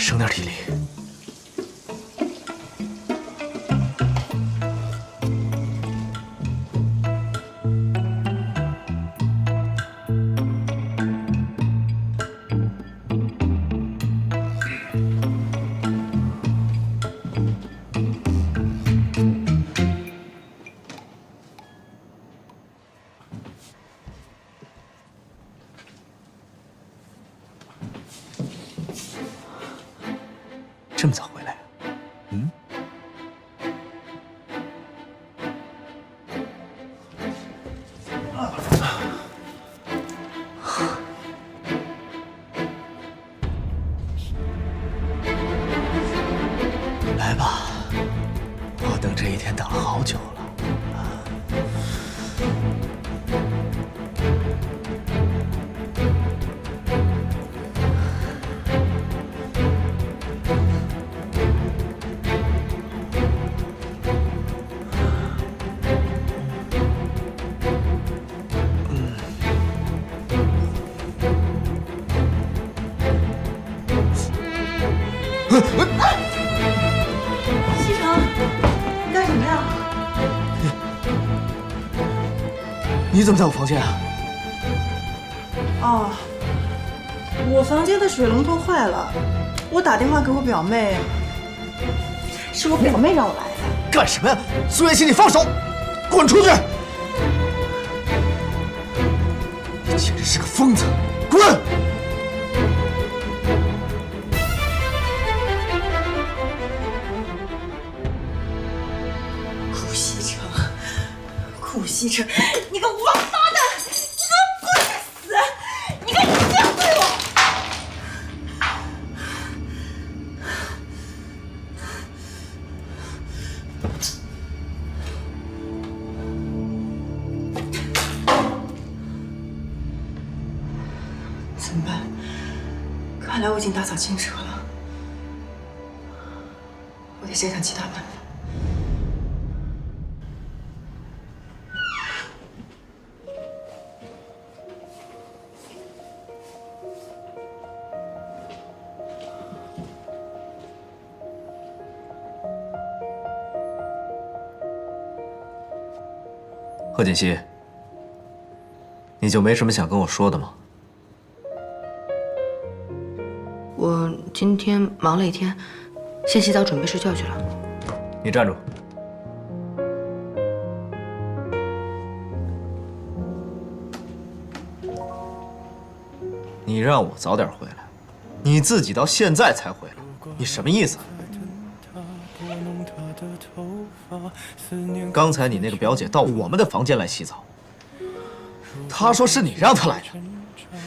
省点体力。这么早回来啊？嗯？来吧，我等这一天等了好久了。西城，你干什么呀？你怎么在我房间啊？哦，我房间的水龙头坏了，我打电话给我表妹，是我表妹让我来的。干什么呀？苏月心，你放手！滚出去！你简直是个疯子！滚！顾西城，你个王八蛋！你给我滚去死！你敢这样对我！怎么办？看来我已经打草惊蛇了，我得想想其他办法。贺锦熙，你就没什么想跟我说的吗？我今天忙了一天，先洗澡准备睡觉去了。你站住！你让我早点回来，你自己到现在才回来，你什么意思？刚才你那个表姐到我们的房间来洗澡，她说是你让她来的，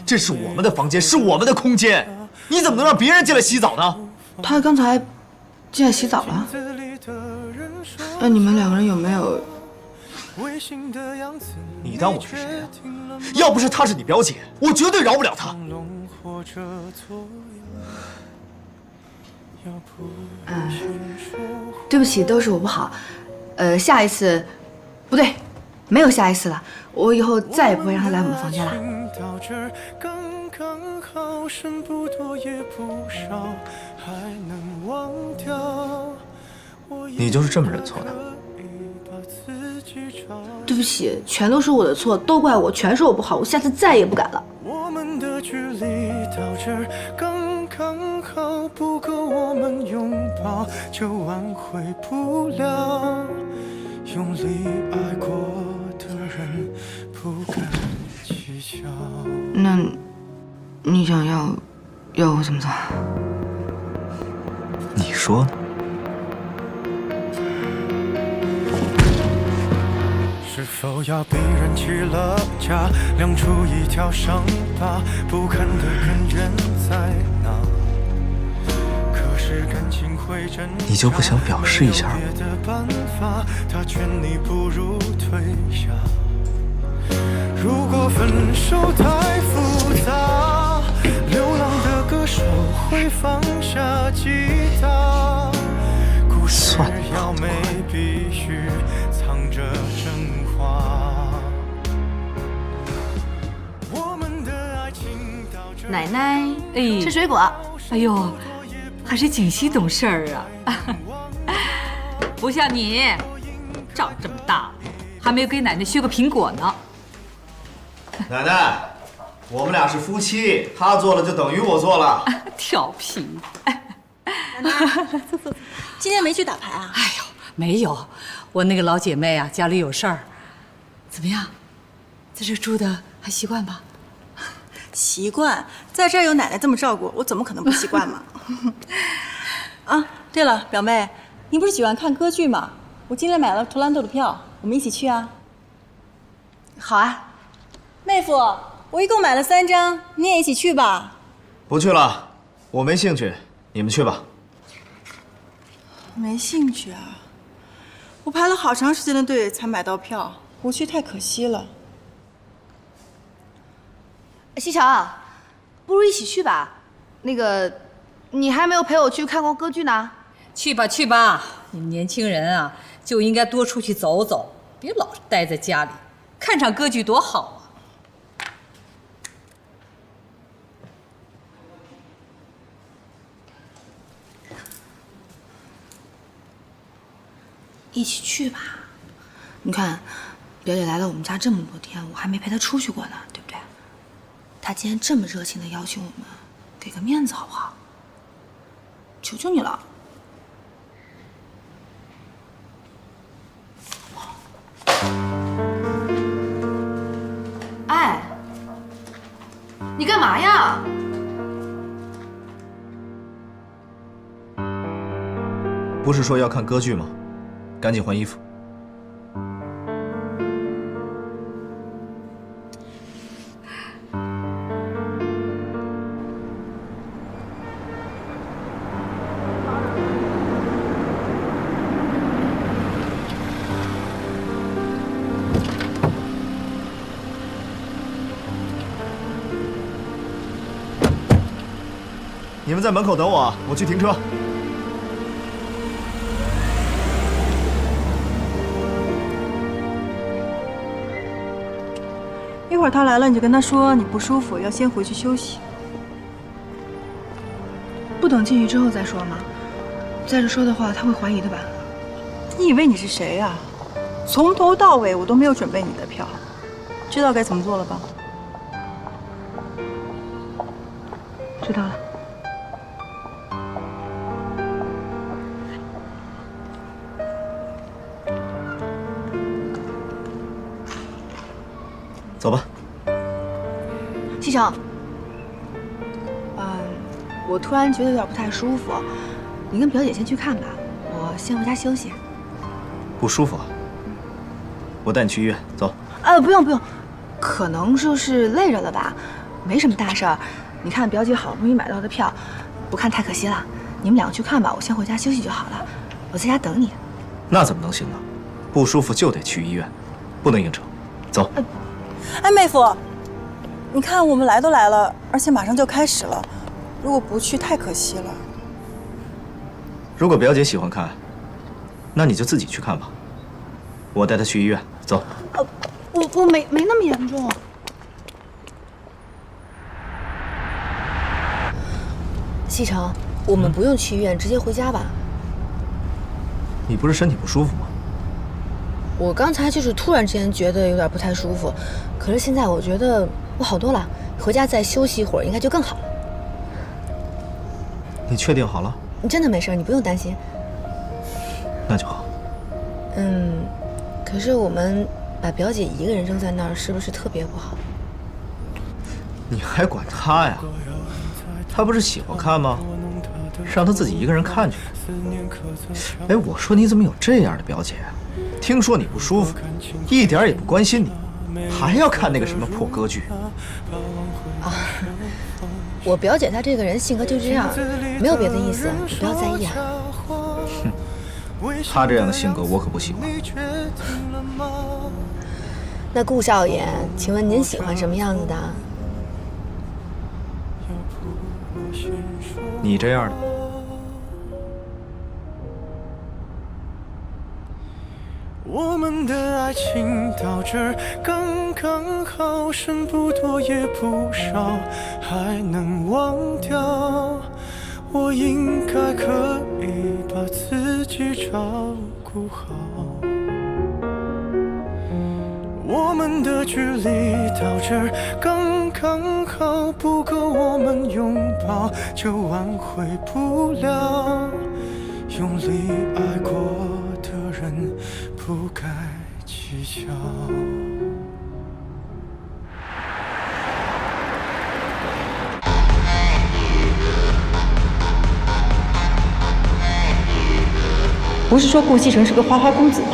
这是我们的房间，是我们的空间，你怎么能让别人进来洗澡呢？他刚才进来洗澡了。那你们两个人有没有？你当我是谁啊？要不是她是你表姐，我绝对饶不了她。对不起，都是我不好。下一次，不对，没有下一次了。我以后再也不会让他来我们房间了。你就是这么认错的？对不起，全都是我的错，都怪我，全是我不好，我下次再也不敢了。我们的距离到这儿刚刚好，不够我们拥抱，就挽回不了。用力爱过的人不敢计较。那，你想要我怎么做？你说呢？是否要逼人起了家，亮出一条伤疤，不堪的根源在哪？可是感情会真，你就不想表示一下吗？他劝你不如退下。如果分手太复杂，流浪的歌手会放下吉他。故事要美必须藏着真话。我们的爱情到这奶奶，吃水果。哎呦，还是锦溪懂事儿啊，不像你，长这么大还没有给奶奶削个苹果呢。奶奶，我们俩是夫妻，他做了就等于我做了。调皮。今天没去打牌啊？哎呦，没有，我那个老姐妹啊，家里有事儿。怎么样，在这住的还习惯吧？习惯，在这儿有奶奶这么照顾，我怎么可能不习惯嘛？啊，对了，表妹，你不是喜欢看歌剧吗？我今天买了图兰朵的票，我们一起去啊。好啊。妹夫，我一共买了3张，你也一起去吧。不去了，我没兴趣，你们去吧。没兴趣啊？我排了好长时间的队才买到票，不去太可惜了。西城，不如一起去吧。那个，你还没有陪我去看过歌剧呢。去吧去吧，你们年轻人啊，就应该多出去走走，别老是待在家里。看场歌剧多好啊！一起去吧。你看，表姐来了我们家这么多天，我还没陪她出去过呢，对不对？她今天这么热情的邀请我们，给个面子好不好？求求你了。哎，你干嘛呀？不是说要看歌剧吗？赶紧换衣服。你们在门口等我，我去停车。一会儿他来了，你就跟他说你不舒服，要先回去休息。不等进去之后再说吗？再这说的话，他会怀疑的吧？你以为你是谁呀？从头到尾我都没有准备你的票，知道该怎么做了吧？知道了。走吧。西城，我突然觉得有点不太舒服，你跟表姐先去看吧，我先回家休息。不舒服啊？我带你去医院，走。不用不用，可能就是累着了吧，没什么大事儿。你看表姐好不容易买到的票，不看太可惜了。你们两个去看吧，我先回家休息就好了，我在家等你。那怎么能行呢？不舒服就得去医院，不能硬撑。走。哎，妹夫，你看我们来都来了，而且马上就开始了，如果不去太可惜了。如果表姐喜欢看，那你就自己去看吧。我带她去医院，走。我没那么严重。西城，我们不用去医院，直接回家吧。你不是身体不舒服吗？我刚才就是突然之间觉得有点不太舒服，可是现在我觉得我好多了，回家再休息一会儿应该就更好了。你确定好了？你真的没事，你不用担心。那就好。可是我们把表姐一个人扔在那儿，是不是特别不好？你还管她呀？她不是喜欢看吗？让她自己一个人看去。哎，我说你怎么有这样的表姐啊？听说你不舒服，一点也不关心你，还要看那个什么破歌剧。我表姐她这个人性格就这样，没有别的意思，你不要在意啊。她这样的性格我可不喜欢。那顾少爷，请问您喜欢什么样子的？你这样的。我们的爱情到这儿刚刚好，剩不多也不少，还能忘掉。我应该可以把自己照顾好。我们的距离到这儿刚刚好，不够我们拥抱就挽回不了。用力爱过的人不该计较。不是说顾西城是个花花公子吗？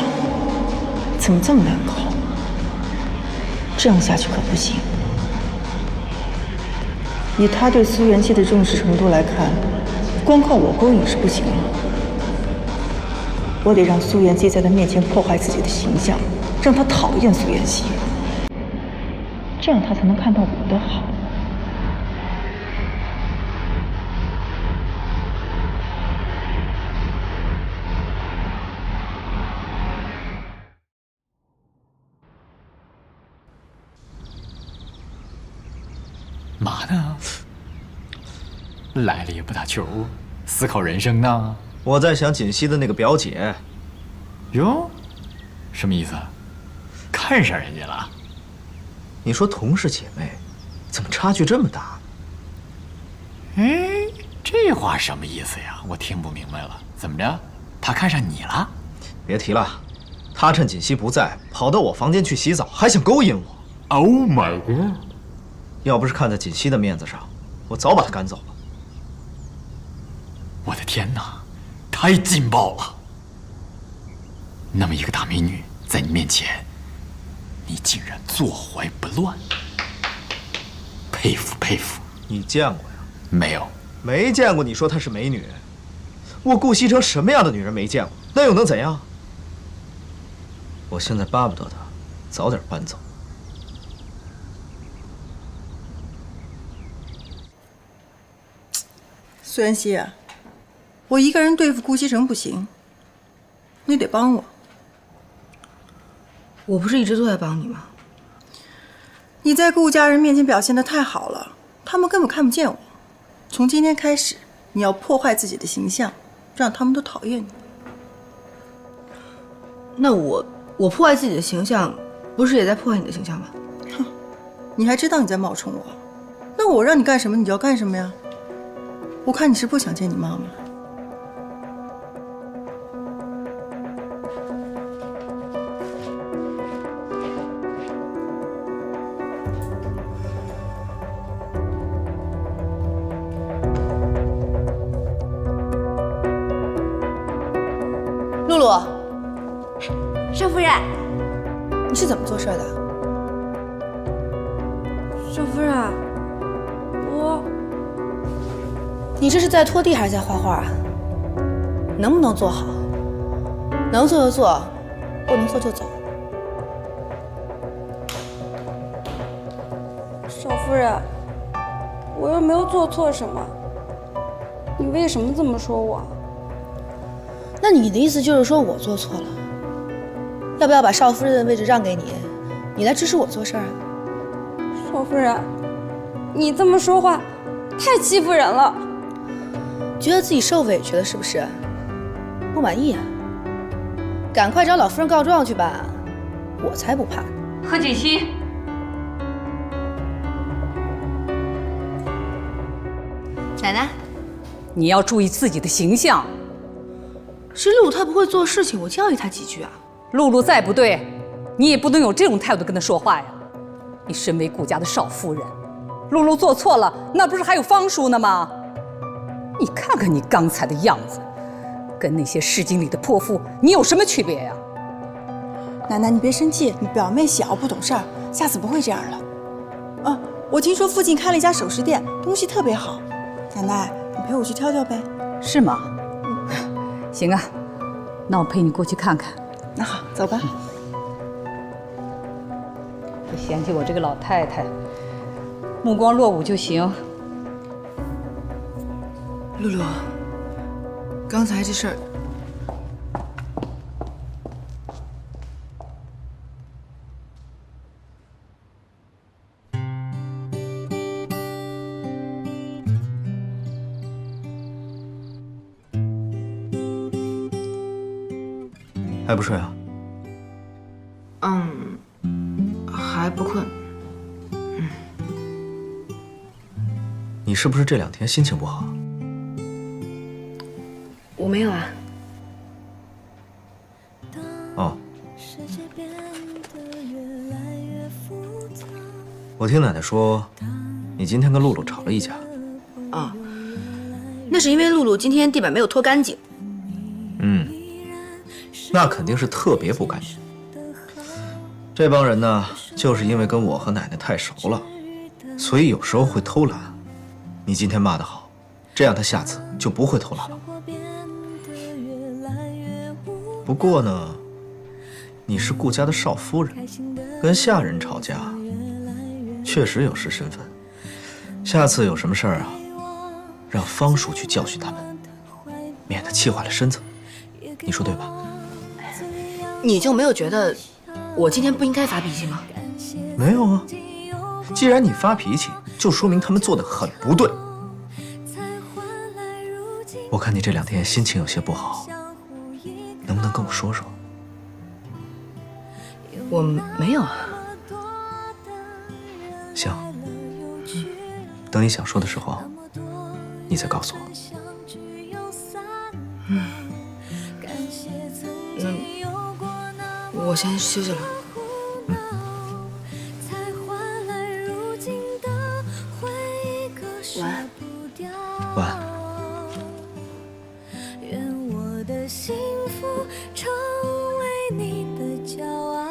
怎么这么难搞？这样下去可不行。以他对苏元熙的重视程度来看，光靠我勾引是不行的。我得让苏元熙在他面前破坏自己的形象，让他讨厌苏元熙，这样他才能看到我的好。嘛呢？来了也不打球，思考人生呢？我在想锦溪的那个表姐。哟，什么意思？看上人家了？你说同是姐妹，怎么差距这么大？哎，这话什么意思呀？我听不明白了。怎么着？她看上你了？别提了，她趁锦溪不在，跑到我房间去洗澡，还想勾引我。Oh my god！要不是看在锦溪的面子上，我早把她赶走了。我的天哪，太劲爆了！那么一个大美女在你面前，你竟然坐怀不乱，佩服佩服！你见过呀？没有，没见过。你说她是美女，我顾西城什么样的女人没见过？那又能怎样？我现在巴不得她早点搬走。苏元熙，我一个人对付顾西城不行，你得帮我。我不是一直都在帮你吗？你在顾家人面前表现得太好了，他们根本看不见我。从今天开始，你要破坏自己的形象，让他们都讨厌你。那我破坏自己的形象，不是也在破坏你的形象吗？哼，你还知道你在冒充我？那我让你干什么，你就要干什么呀？我看你是不想见你妈妈了。露露，少夫人，你是怎么做事的？少夫人，你这是在拖地还是在画画啊？能不能做好？能做就做，不能做就走。少夫人，我又没有做错什么，你为什么这么说我？那你的意思就是说我做错了？要不要把少夫人的位置让给你，你来支持我做事啊？少夫人，你这么说话太欺负人了。觉得自己受委屈了是不是？不满意啊？赶快找老夫人告状去吧，我才不怕。何锦溪，奶奶，你要注意自己的形象。是露露她不会做事情，我教育她几句啊。露露再不对，你也不能有这种态度跟她说话呀。你身为顾家的少夫人，露露做错了，那不是还有方叔呢吗？你看看你刚才的样子，跟那些市井里的泼妇，你有什么区别呀？奶奶，你别生气，你表妹小不懂事儿，下次不会这样了。啊，我听说附近开了一家首饰店，东西特别好。奶奶，你陪我去挑挑呗。是吗？行啊，那我陪你过去看看。那好，走吧。不嫌弃我这个老太太，目光落伍就行。露露，刚才这事儿，还不睡啊？还不困。你是不是这2天心情不好？我没有啊。哦。我听奶奶说，你今天跟露露吵了一架。啊，那是因为露露今天地板没有拖干净。那肯定是特别不干净。这帮人呢，就是因为跟我和奶奶太熟了，所以有时候会偷懒。你今天骂得好，这样他下次就不会偷懒了。不过呢，你是顾家的少夫人，跟下人吵架，确实有失身份。下次有什么事儿啊，让方叔去教训他们，免得气坏了身子。你说对吧？你就没有觉得我今天不应该发脾气吗？没有啊，既然你发脾气，就说明他们做的很不对。我看你这2天心情有些不好，能不能跟我说说？我没有啊。行，等你想说的时候，你再告诉我。我先休息了。晚安。晚安。愿我的幸福成为你的骄傲，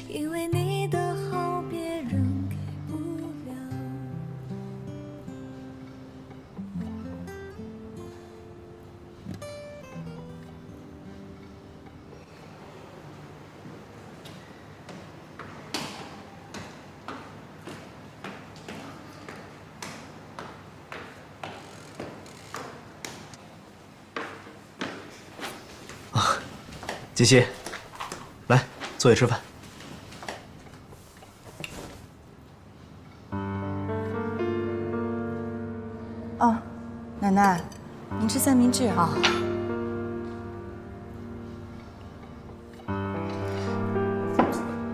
因为你的好别人给不了。锦溪，来，坐下吃饭。哦，奶奶，您吃三明治啊？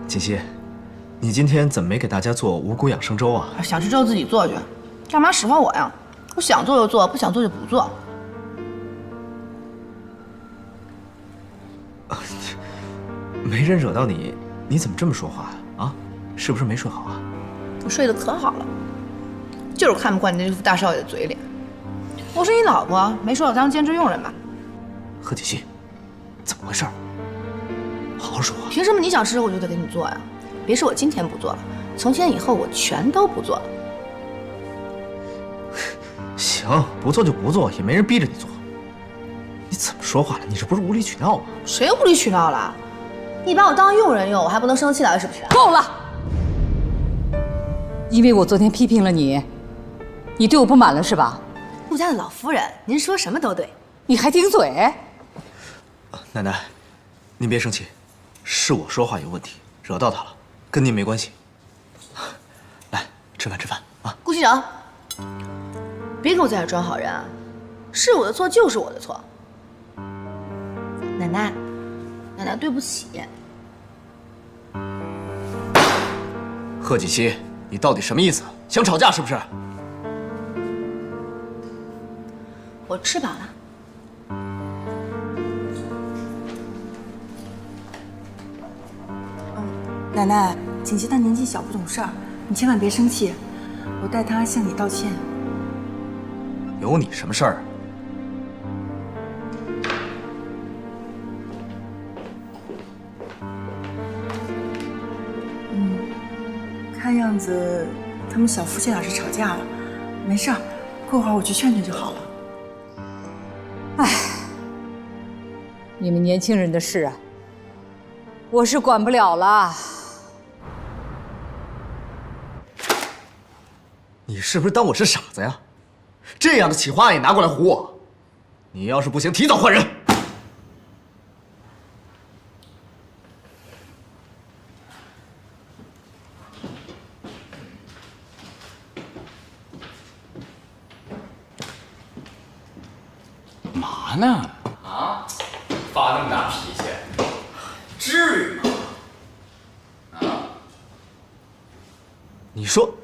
锦溪，你今天怎么没给大家做五谷养生粥啊？想吃粥自己做去，干嘛使唤我呀？我想做就做，不想做就不做。没人惹到你，你怎么这么说话呀？啊，是不是没睡好啊？我睡得可好了，就是看不惯你那副大少爷的嘴脸。我是你老婆，没说我当兼职佣人吧？贺锦溪，怎么回事？好好说话。凭什么你想吃我就得给你做呀？别说我今天不做了，从今天以后我全都不做了。行，不做就不做，也没人逼着你做。你怎么说话了？你这不是无理取闹吗？谁无理取闹了？你把我当佣人用，我还不能生气了是不是？够了！因为我昨天批评了你，你对我不满了是吧？顾家的老夫人，您说什么都对。你还顶嘴？奶奶，您别生气，是我说话有问题，惹到他了，跟您没关系。来，吃饭吃饭啊！顾西城，别给我在这装好人啊！是我的错就是我的错。奶奶，奶奶对不起。贺锦溪，你到底什么意思？想吵架是不是？我吃饱了。奶奶，锦溪她年纪小不懂事儿，你千万别生气，我代她向你道歉。有你什么事儿？看样子他们小夫妻俩是吵架了，没事儿，过会儿我去劝劝就好了。你们年轻人的事啊，我是管不了了。你是不是当我是傻子呀？这样的企划案也拿过来唬我？你要是不行，提早换人。嘛呢？啊？发那么大脾气，至于吗？你说，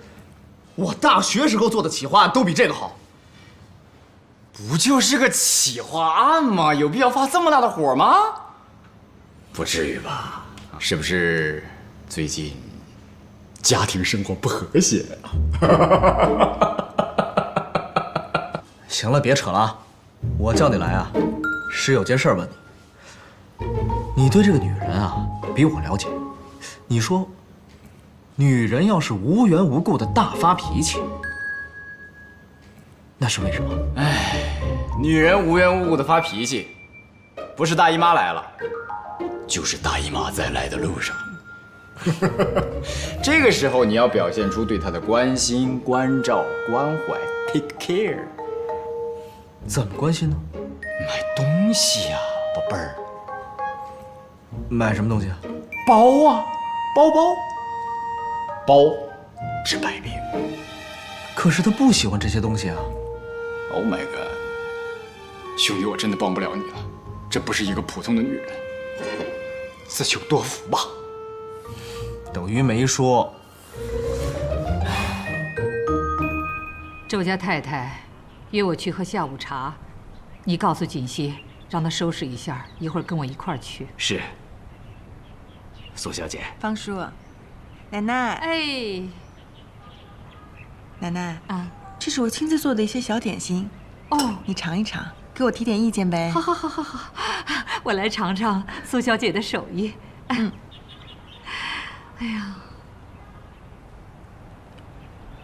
我大学时候做的企划案都比这个好。不就是个企划案吗？有必要发这么大的火吗？不至于吧？是不是最近家庭生活不和谐啊？行了，别扯了啊！我叫你来啊，是有件事问你。你对这个女人啊，比我了解。你说，女人要是无缘无故的大发脾气，那是为什么？女人无缘无故的发脾气，不是大姨妈来了，就是大姨妈在来的路上。这个时候你要表现出对她的关心、关照、关怀 ，take care。怎么关心呢？买东西呀，宝贝儿。买什么东西啊？包啊，包。包治百病。可是她不喜欢这些东西啊。Oh my god！ 兄弟，我真的帮不了你了，这不是一个普通的女人，自求多福吧。等于没说。周家太太约我去喝下午茶，你告诉锦溪，让她收拾一下，一会儿跟我一块儿去。是，苏小姐。方叔，奶奶，哎，奶奶啊，这是我亲自做的一些小点心，哦，你尝一尝，给我提点意见呗。好，我来尝尝苏小姐的手艺。哎呀，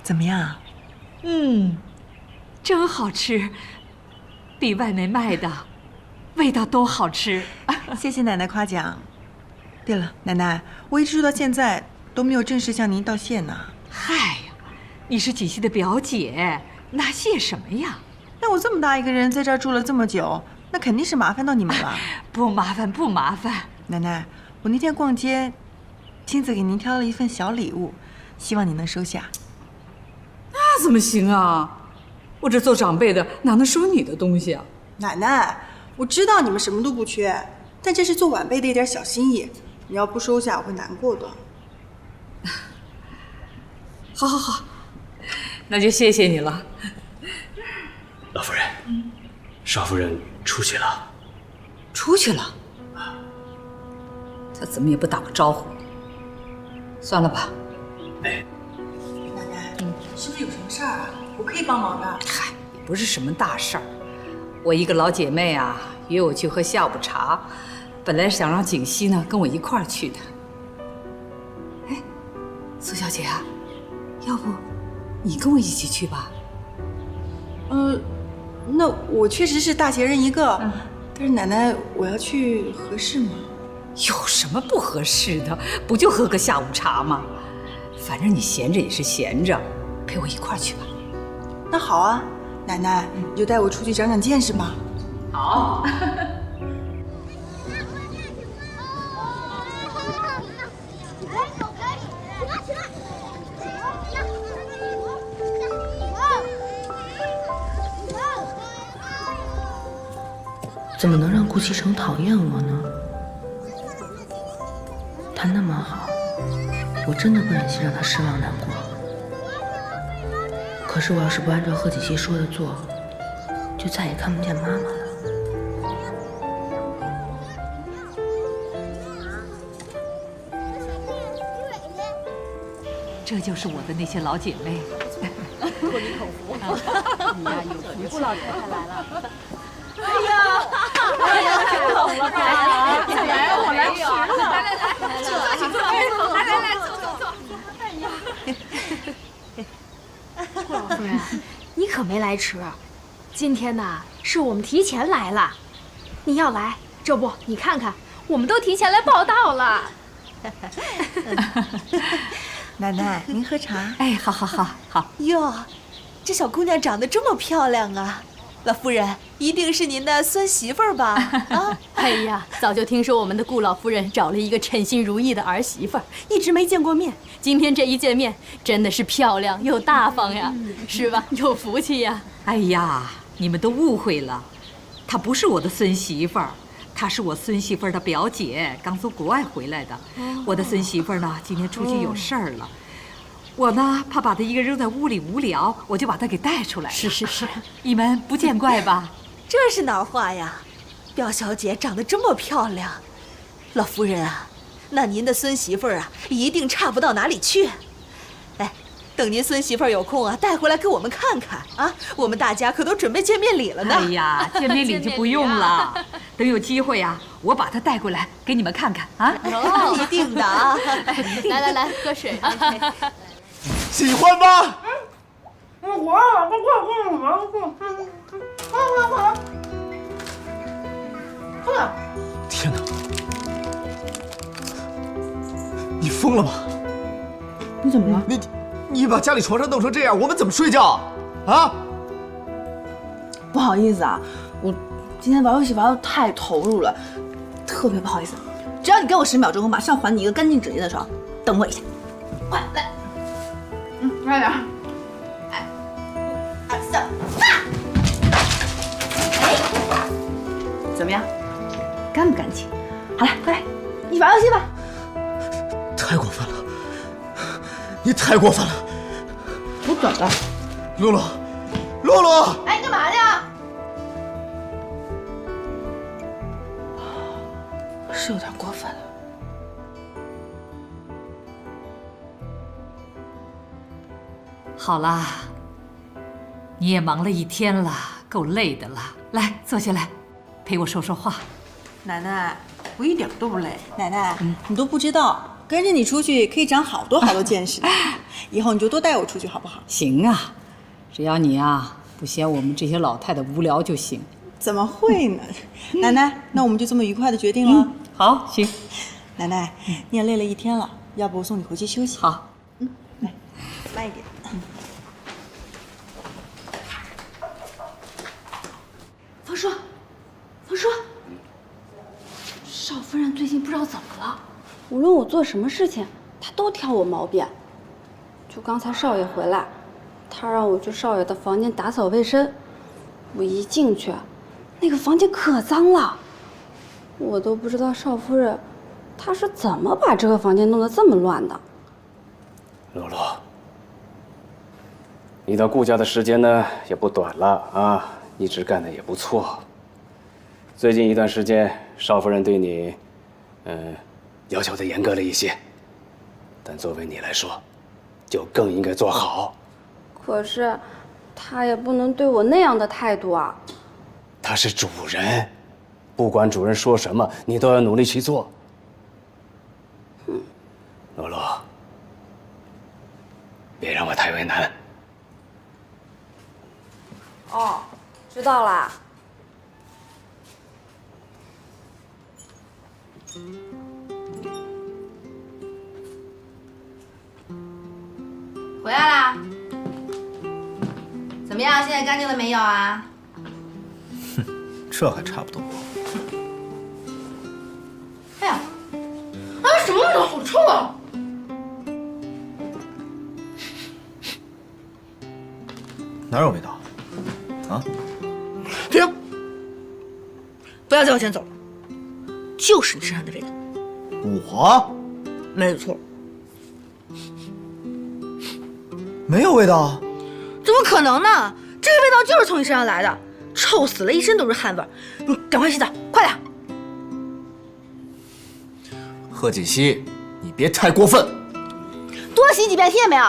怎么样？真好吃，比外面卖的味道都好吃。谢谢奶奶夸奖。对了，奶奶，我一直住到现在都没有正式向您道谢呢。嗨呀，你是锦溪的表姐，那谢什么呀？那我这么大一个人在这儿住了这么久，那肯定是麻烦到你们了。不麻烦。奶奶，我那天逛街，亲自给您挑了一份小礼物，希望你能收下。那怎么行啊？我这做长辈的哪能收你的东西啊？奶奶，我知道你们什么都不缺，但这是做晚辈的一点小心意，你要不收下，我会难过的。好，那就谢谢你了。老夫人，少夫人出去了。出去了？他怎么也不打个招呼？算了吧。哎，奶奶，是不是有什么事儿啊？我可以帮忙的。嗨，也不是什么大事儿。我一个老姐妹啊，约我去喝下午茶，本来想让景熙呢跟我一块儿去的。哎，苏小姐啊，要不你跟我一起去吧？那我确实是大闲人一个，但是奶奶，我要去合适吗？有什么不合适的？不就喝个下午茶吗？反正你闲着也是闲着，陪我一块儿去吧。那好啊，奶奶，你就带我出去长长见识吧。好。怎么能让顾西城讨厌我呢？他那么好，我真的不忍心让他失望难过。可是我要是不按照贺锦熙说的做，就再也看不见妈妈了。这就是我的那些老姐妹。托你口福，你呀有福气。老太太来了。哎呀，太好了，来，我来吃了。来，请坐，来，坐。哎呀，顾老夫人，你可没来迟。今天呢，是我们提前来了。你要来，这不，你看看，我们都提前来报道了。奶奶，您喝茶。哎，好。哟，这小姑娘长得这么漂亮啊！老夫人一定是您的孙媳妇儿吧？啊！哎呀，早就听说我们的顾老夫人找了一个称心如意的儿媳妇儿，一直没见过面。今天这一见面，真的是漂亮又大方呀，是吧？有福气呀！哎呀，你们都误会了，她不是我的孙媳妇儿，她是我孙媳妇的表姐，刚从国外回来的。我的孙媳妇呢，今天出去有事儿了。我呢，怕把她一个人扔在屋里无聊，我就把她给带出来了。是，你们不见怪吧？这是哪儿话呀？表小姐长得这么漂亮，老夫人啊，那您的孙媳妇儿啊，一定差不到哪里去。哎，等您孙媳妇儿有空啊，带回来给我们看看啊！我们大家可都准备见面礼了呢。哎呀，见面礼就不用了，等有机会呀，我把她带过来给你们看看啊！一定的啊！来，喝水。喜欢吗？天哪！你疯了吗？你怎么了？你把家里床上弄成这样，我们怎么睡觉啊？不好意思啊，我今天玩游戏玩的太投入了，特别不好意思。只要你给我10秒钟，我马上还你一个干净整洁的床。等我一下，快来，快点。1、2、3，怎么样？干不干净？好了，快来，你玩游戏吧。太过分了！你太过分了！我怎么了？露露！哎，你干嘛呢？是有点过分了。好啦，你也忙了一天了，够累的了。来，坐下来，陪我说说话。奶奶，我一点都不累。奶奶，你都不知道，跟着你出去可以长好多见识。以后你就多带我出去好不好？行啊，只要你啊不嫌我们这些老太太无聊就行。怎么会呢？奶奶，那我们就这么愉快的决定了。好，行。奶奶，你也累了一天了，要不我送你回去休息？好。来，慢一点。冯叔，少夫人最近不知道怎么了，无论我做什么事情，她都挑我毛病。就刚才少爷回来，她让我去少爷的房间打扫卫生，我一进去，那个房间可脏了，我都不知道少夫人她是怎么把这个房间弄得这么乱的。露露，你到顾家的时间呢也不短了啊，一直干得也不错。最近一段时间，少夫人对你，要求的严格了一些，但作为你来说，就更应该做好。可是，她也不能对我那样的态度啊。她是主人，不管主人说什么，你都要努力去做。露露，别让我太为难。哦，知道啦。回来啦？怎么样？现在干净了没有啊？这还差不多。哎呀，什么味道？好臭啊！哪有味道？啊？停！不要在我前走，就是你身上的味道。我？没错。没有味道？怎么可能呢？这个味道就是从你身上来的，臭死了，一身都是汗味儿。你赶快洗澡，快点！贺锦熙，你别太过分。多洗几遍，听见没有？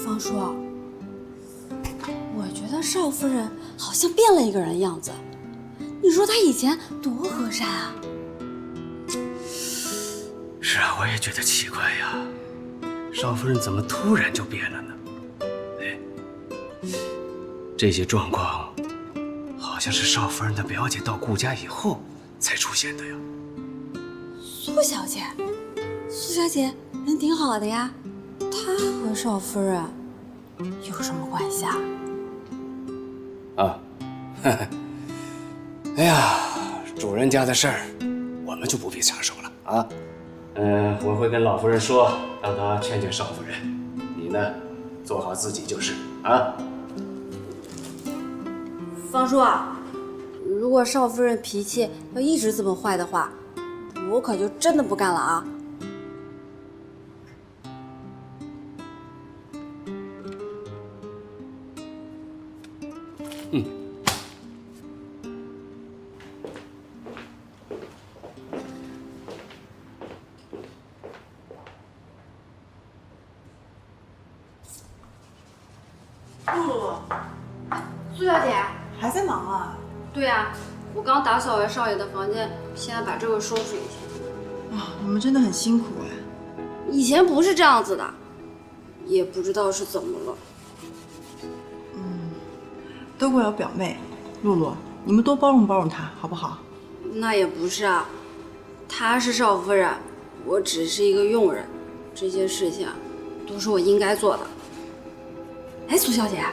方叔，我觉得少夫人好像变了一个人样子。你说她以前多和善啊！是啊，我也觉得奇怪呀，少夫人怎么突然就变了呢？哎，这些状况好像是少夫人的表姐到顾家以后才出现的呀。苏小姐，苏小姐人挺好的呀，她和少夫人有什么关系啊？啊，哎呀，主人家的事儿，我们就不必插手了啊。我会跟老夫人说，让她劝劝少夫人。你呢，做好自己就是啊。方叔啊，如果少夫人脾气要一直这么坏的话，我可就真的不干了啊。苏小姐还在忙啊？对呀，我刚打扫完少爷的房间，现在把这个收拾一下。啊，你们真的很辛苦哎。以前不是这样子的，也不知道是怎么了。都怪我表妹，露露，你们多包容包容她好不好？那也不是啊，她是少夫人，我只是一个佣人，这些事情都是我应该做的。哎，苏小姐，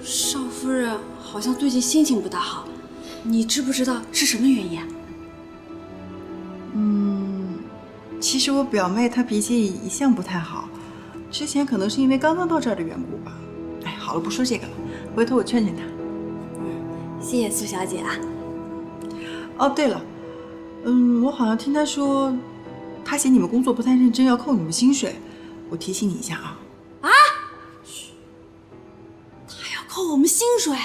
少夫人好像最近心情不大好，你知不知道是什么原因？其实我表妹她脾气一向不太好，之前可能是因为刚刚到这儿的缘故吧。哎，好了，不说这个了，回头我劝劝她。谢谢苏小姐啊。哦，对了，我好像听她说，她嫌你们工作不太认真，要扣你们薪水。我提醒你一下啊。啊？她要扣我们薪水？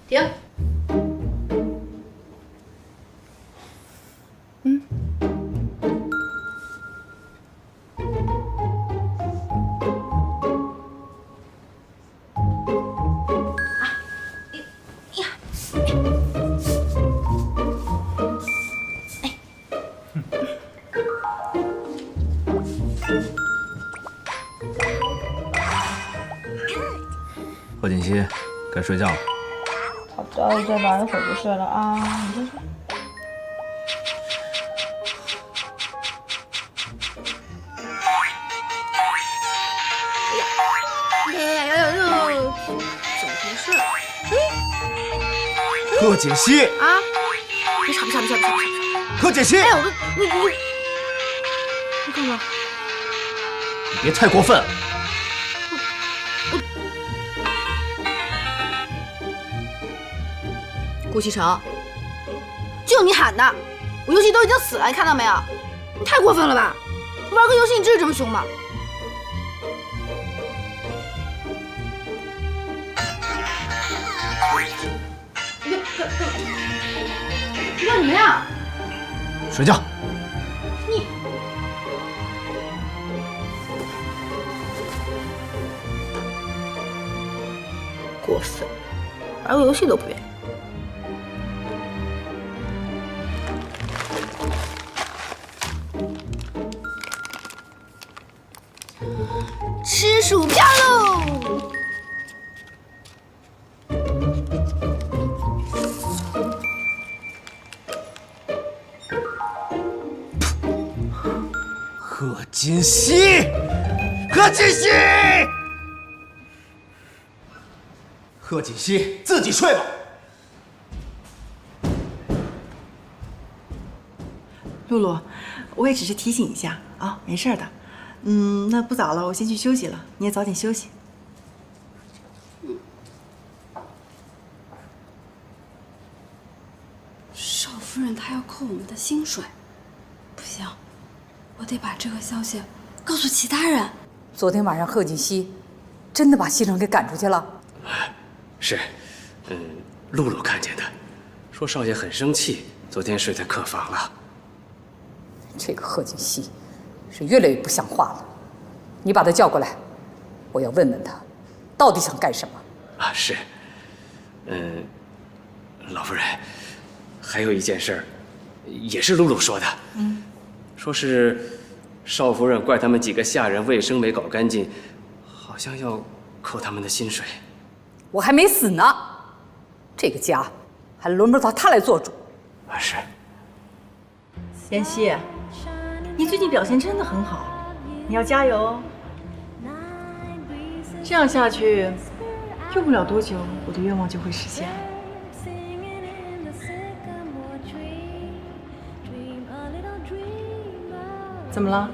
停。贺锦熙，该睡觉了。好的，我再玩一会儿就睡了啊。你先睡。怎么回事？贺锦熙啊！别吵！贺锦熙！哎，你干嘛？你别太过分。顾西城，就你喊的，我游戏都已经死了，你看到没有？你太过分了吧！玩个游戏你至于这么凶吗？你干什么呀？睡觉。你过分，玩个游戏都不愿意。吃薯片喽！贺锦熙，贺锦熙，贺锦熙，自己睡吧。露露，我也只是提醒一下啊，没事的。那不早了，我先去休息了，你也早点休息。少夫人她要扣我们的薪水，不行，我得把这个消息告诉其他人。昨天晚上贺锦熙真的把西城给赶出去了？是，露露看见的，说少爷很生气，昨天睡在客房了。这个贺锦熙是越来越不像话了，你把他叫过来，我要问问他，到底想干什么？啊，是，老夫人，还有一件事儿，也是露露说的，说是少夫人怪他们几个下人卫生没搞干净，好像要扣他们的薪水。我还没死呢，这个家还轮不到他来做主。啊，是。妍希，你最近表现真的很好，你要加油哦。这样下去，用不了多久，我的愿望就会实现。怎么了？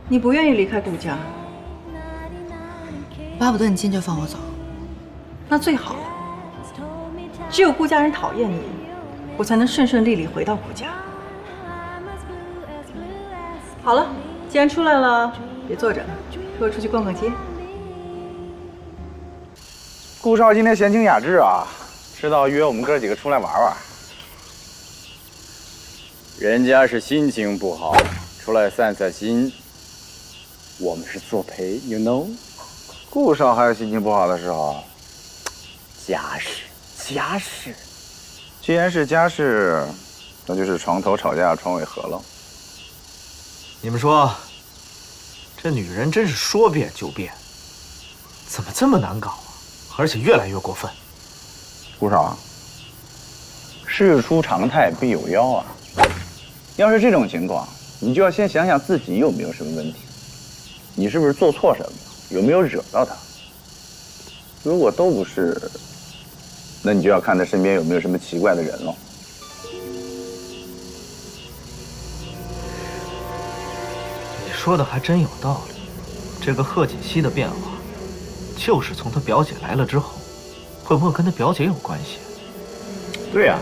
你不愿意离开顾家？巴不得你今天就放我走。那最好了。只有顾家人讨厌你，我才能顺顺利利回到顾家。好了，既然出来了，别坐着，陪我出去逛逛街。顾少今天闲情雅致啊，知道约我们哥几个出来玩玩。人家是心情不好，出来散散心。我们是作陪 ，you know。顾少还有心情不好的时候。家事，家事。既然是家事，那就是床头吵架床尾和了。你们说，这女人真是说变就变，怎么这么难搞啊？而且越来越过分。顾少啊，事出常态必有妖啊。要是这种情况，你就要先想想自己有没有什么问题，你是不是做错什么，有没有惹到他。如果都不是，那你就要看他身边有没有什么奇怪的人了。你说的还真有道理，这个贺锦熙的变化，就是从他表姐来了之后，会不会跟他表姐有关系？对呀，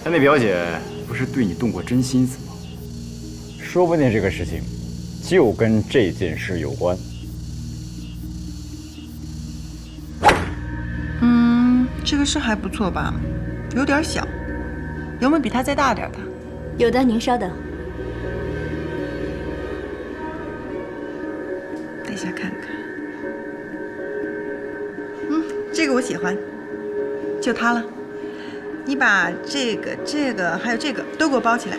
他那表姐不是对你动过真心思吗？说不定这个事情就跟这件事有关。这个是还不错吧，有点小，有没有比它再大点的？有的，您稍等。等一下看看。这个我喜欢，就它了。你把这个还有这个都给我包起来。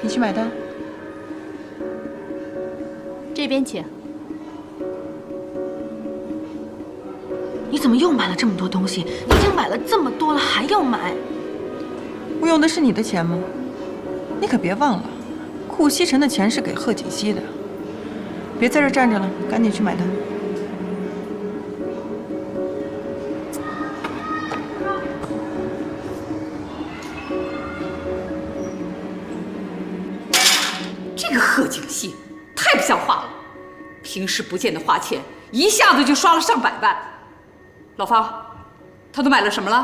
你去买单。这边请。你怎么又买了这么多东西？你已经买了这么多了，还要买？我用的是你的钱吗？你可别忘了，顾西辰的钱是给贺锦熙的。别在这站着了，赶紧去买单。这个贺锦熙太不像话了，平时不见得花钱，一下子就刷了上百万。老方，他都买了什么了？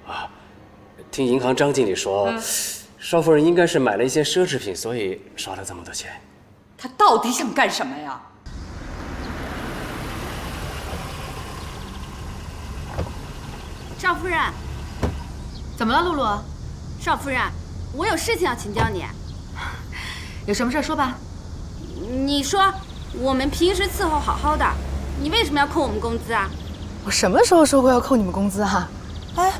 啊，听银行张经理说，少夫人应该是买了一些奢侈品，所以刷了这么多钱。他到底想干什么呀？少夫人，怎么了，露露？少夫人，我有事情要请教你。有什么事说吧。你说我们平时伺候好好的，你为什么要扣我们工资啊？我什么时候说过要扣你们工资哈？哎，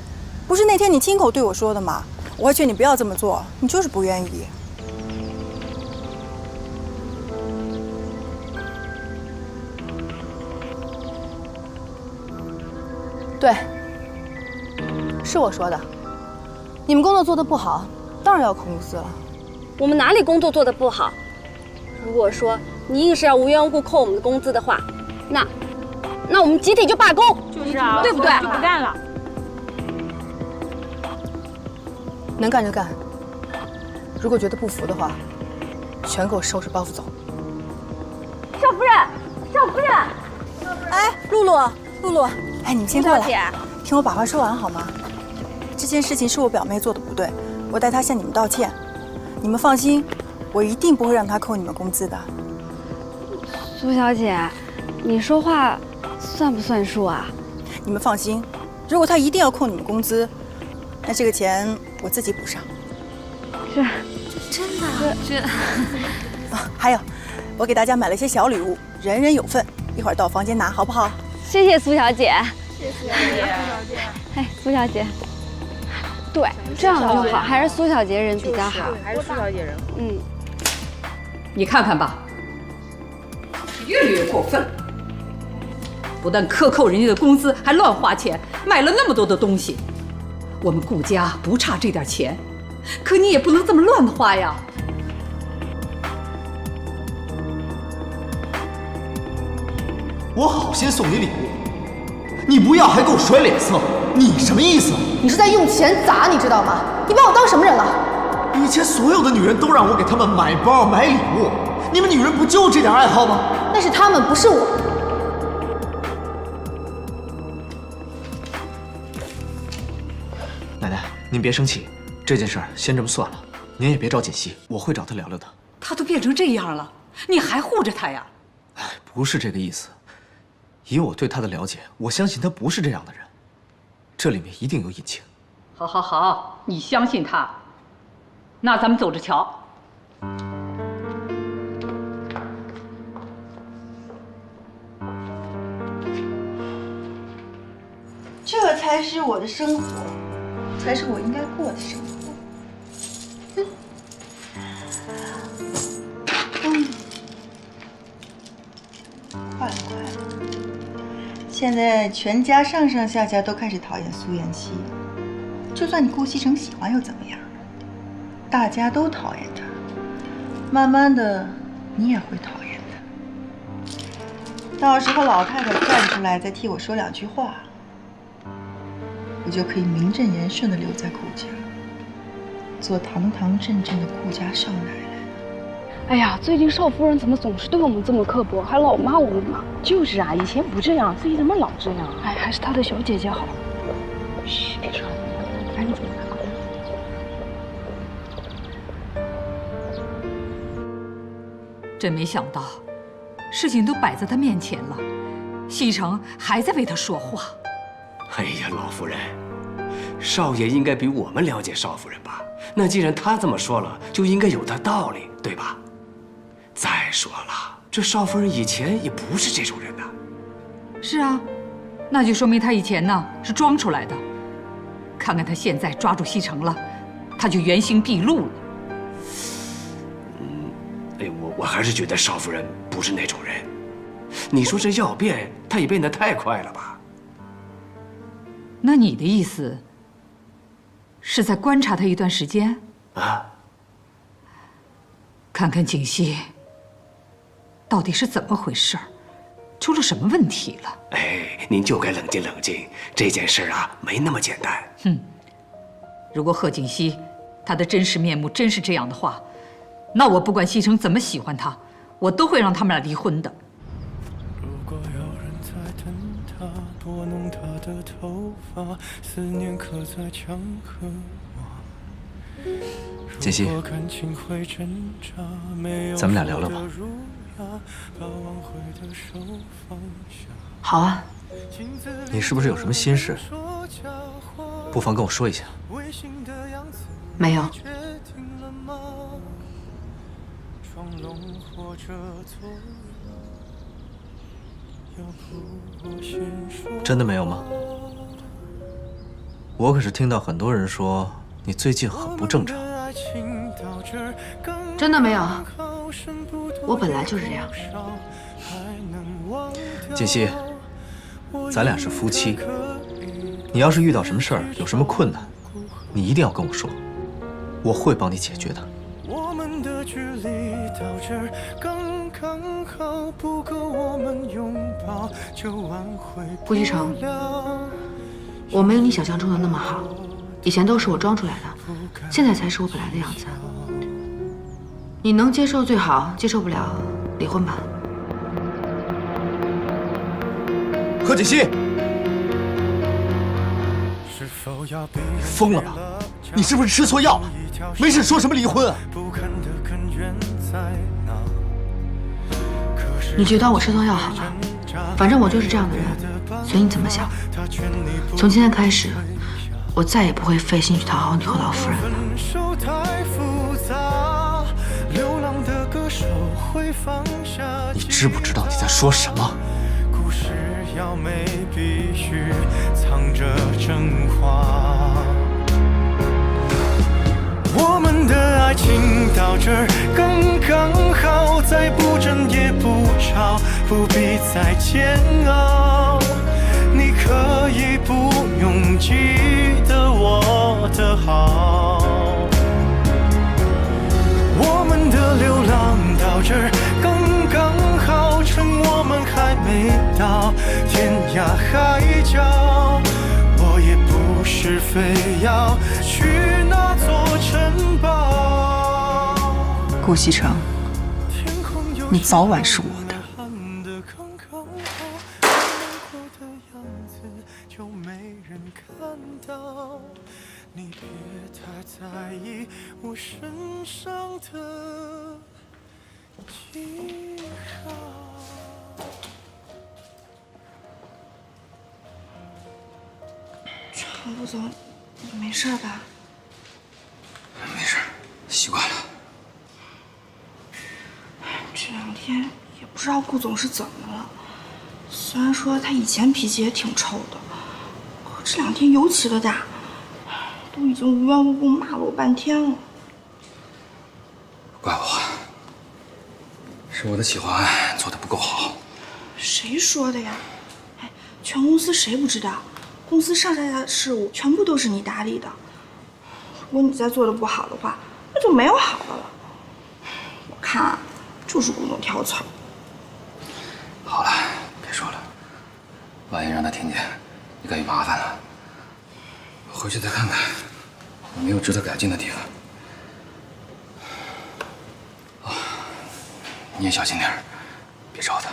不是那天你亲口对我说的吗？我还劝你不要这么做，你就是不愿意。对，是我说的。你们工作做得不好，当然要扣工资了。我们哪里工作做得不好？如果说你硬是要无缘无故扣我们的工资的话，那我们集体就罢工，就是啊，对不对？不干了。能干就干，如果觉得不服的话，全给我收拾包袱走。少夫人，少夫人，哎，露露，哎，你们先过来，姐，听我把话说完好吗？这件事情是我表妹做的不对，我代她向你们道歉。你们放心，我一定不会让她扣你们工资的。苏小姐，你说话算不算数啊？你们放心，如果她一定要扣你们工资，那这个钱我自己补上。是，真的？这啊，还有，我给大家买了一些小礼物，人人有份，一会儿到房间拿，好不好？谢谢苏小姐。谢谢苏小姐。哎，苏小姐。对，这样就好，还是苏小姐人比较好。还是苏小姐人好。你看看吧，越来越过分了。不但克扣人家的工资，还乱花钱，买了那么多的东西。我们顾家不差这点钱，可你也不能这么乱花呀。我好心送你礼物，你不要还给我甩脸色，你什么意思？你是在用钱砸，你知道吗？你把我当什么人了？以前所有的女人都让我给她们买包买礼物，你们女人不就这点爱好吗？那是他们，不是我。奶奶，您别生气，这件事儿先这么算了。您也别找锦溪，我会找她聊聊的。他都变成这样了，你还护着他呀？不是这个意思。以我对她的了解，我相信她不是这样的人，这里面一定有隐情。好，好，好，你相信他，那咱们走着瞧。这才是我的生活，才是我应该过的生活。快了，快了！现在全家上上下下都开始讨厌苏妍希，就算你顾西城喜欢又怎么样？大家都讨厌他，慢慢的你也会讨厌他。到时候老太太站出来再替我说2句话，我就可以名正言顺的留在顾家，做堂堂正正的顾家少奶奶。哎呀，最近少夫人怎么总是对我们这么刻薄，还老骂我们呢？就是啊，以前不这样，最近怎么老这样？哎，还是她的小姐姐好。嘘，别说了，赶紧走。真没想到，事情都摆在他面前了，西城还在为他说话。哎呀，老夫人，少爷应该比我们了解少夫人吧？那既然他这么说了，就应该有他道理，对吧？再说了，这少夫人以前也不是这种人呐。是啊，那就说明他以前呢是装出来的。看看他现在抓住西城了，他就原形毕露了。哎，我还是觉得少夫人不是那种人。你说这要变，她也变得太快了吧？那你的意思是在观察他一段时间啊？看看景熙到底是怎么回事，出了什么问题了？哎，您就该冷静冷静，这件事啊没那么简单。如果贺锦熙他的真实面目真是这样的话，那我不管西城怎么喜欢他，我都会让他们俩离婚的。如果有人在等他，拨弄他的头发，思念刻在墙和瓦。锦溪，咱们俩聊聊吧。好啊。你是不是有什么心事？不妨跟我说一下。没有。真的没有吗？我可是听到很多人说你最近很不正常。真的没有，我本来就是这样。锦溪，咱俩是夫妻，你要是遇到什么事儿，有什么困难，你一定要跟我说，我会帮你解决的。我们的距离到这儿刚刚好，不够我们拥抱就挽回不了。顾西城，我没有你想象中的那么好，以前都是我装出来的，现在才是我本来的样子。你能接受最好，接受不了，离婚吧。贺锦熙，疯了吧？你是不是吃错药了？没事说什么离婚啊？你就当我吃错药好了，反正我就是这样的人，随你怎么想。从今天开始，我再也不会费心去讨好你和老夫人了。你知不知道你在说什么？要美必须藏着真话。我们的爱情到这儿刚刚好，再不争也不吵，不必再煎熬。你可以不用记得我的好。我们的流浪到这儿刚刚好，趁我们还没没到天涯海角，我也不是非要去那座城堡。顾西城，你早晚是我的。就没人看到，你别太在意我身上的记号。顾总，你没事吧？没事，习惯了。这2天也不知道顾总是怎么了。虽然说他以前脾气也挺臭的，可这2天尤其的大，都已经无缘无故骂了我半天了。怪我，是我的企划案做得不够好。谁说的呀？哎，全公司谁不知道？公司上下的事务全部都是你打理的。如果你再做的不好的话，那就没有好的了。我看就是顾总挑刺。好了，别说了，万一让他听见，你可有麻烦了。我回去再看看，有没有值得改进的地方。啊，你也小心点儿，别招他。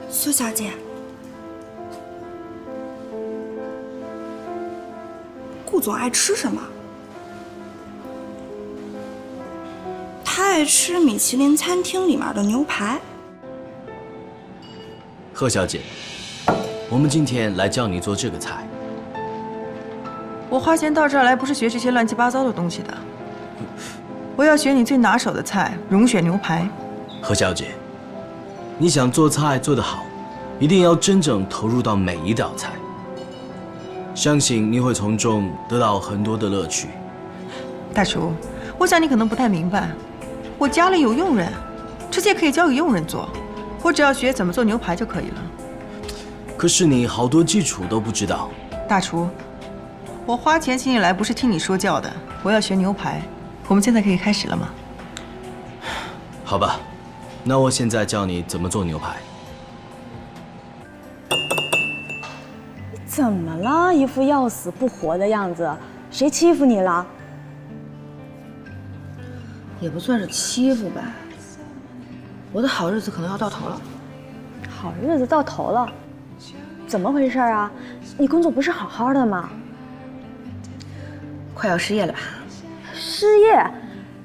苏小姐，顾总爱吃什么？他爱吃米其林餐厅里面的牛排。贺小姐，我们今天来教你做这个菜。我花钱到这儿来不是学这些乱七八糟的东西的，我要学你最拿手的菜——融雪牛排。贺小姐，你想做菜做得好，一定要真正投入到每一道菜，相信你会从中得到很多的乐趣。大厨，我想你可能不太明白，我家里有佣人，这些可以交给佣人做，我只要学怎么做牛排就可以了。可是你好多基础都不知道。大厨，我花钱请你来不是听你说教的，我要学牛排。我们现在可以开始了吗？好吧，那我现在教你怎么做牛排。怎么了？一副要死不活的样子，谁欺负你了？也不算是欺负吧，我的好日子可能要到头了。好日子到头了？怎么回事啊？你工作不是好好的吗？快要失业了吧？失业？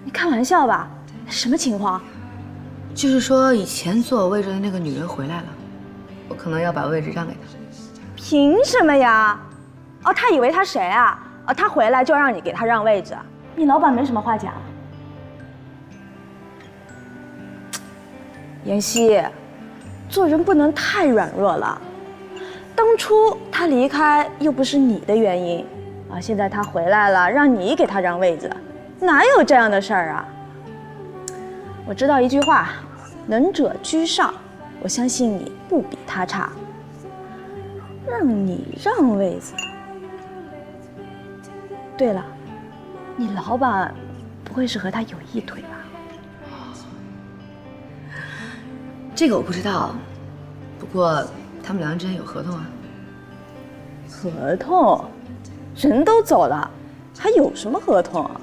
你开玩笑吧？什么情况？就是说，以前坐我位置的那个女人回来了，我可能要把位置让给她。凭什么呀？哦，他以为他谁啊？哦，他回来就让你给他让位置，你老板没什么话讲。妍希，做人不能太软弱了。当初他离开又不是你的原因，啊，现在他回来了，让你给他让位置，哪有这样的事儿啊？我知道一句话，能者居上，我相信你不比他差。让你让位子。对了，你老板不会是和他有一腿吧？这个我不知道，不过他们2人之间有合同啊。合同？人都走了，还有什么合同啊？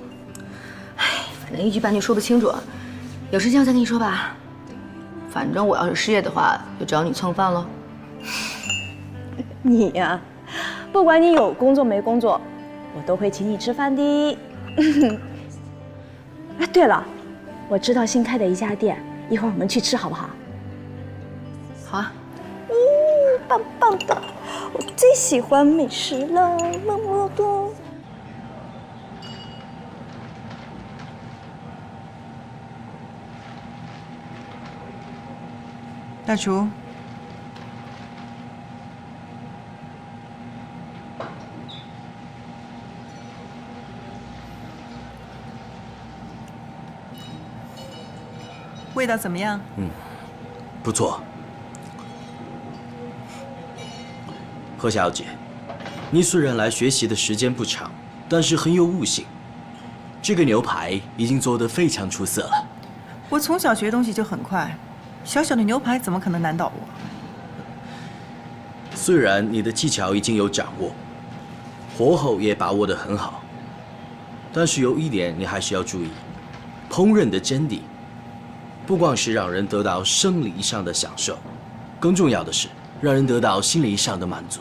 哎，反正一句半句说不清楚，有时间我再跟你说吧。反正我要是失业的话，就找你蹭饭喽。你呀，不管你有工作没工作，我都会请你吃饭的。哎，对了，我知道新开的一家店，一会儿我们去吃好不好？好啊。棒棒的，我最喜欢美食了，么么哒。大厨，味道怎么样？不错。何小姐，你虽然来学习的时间不长，但是很有悟性。这个牛排已经做得非常出色了。我从小学东西就很快，小小的牛排怎么可能难倒我？虽然你的技巧已经有掌握，火候也把握得很好，但是有一点你还是要注意：烹饪的真谛，不光是让人得到生理上的享受，更重要的是让人得到心理上的满足。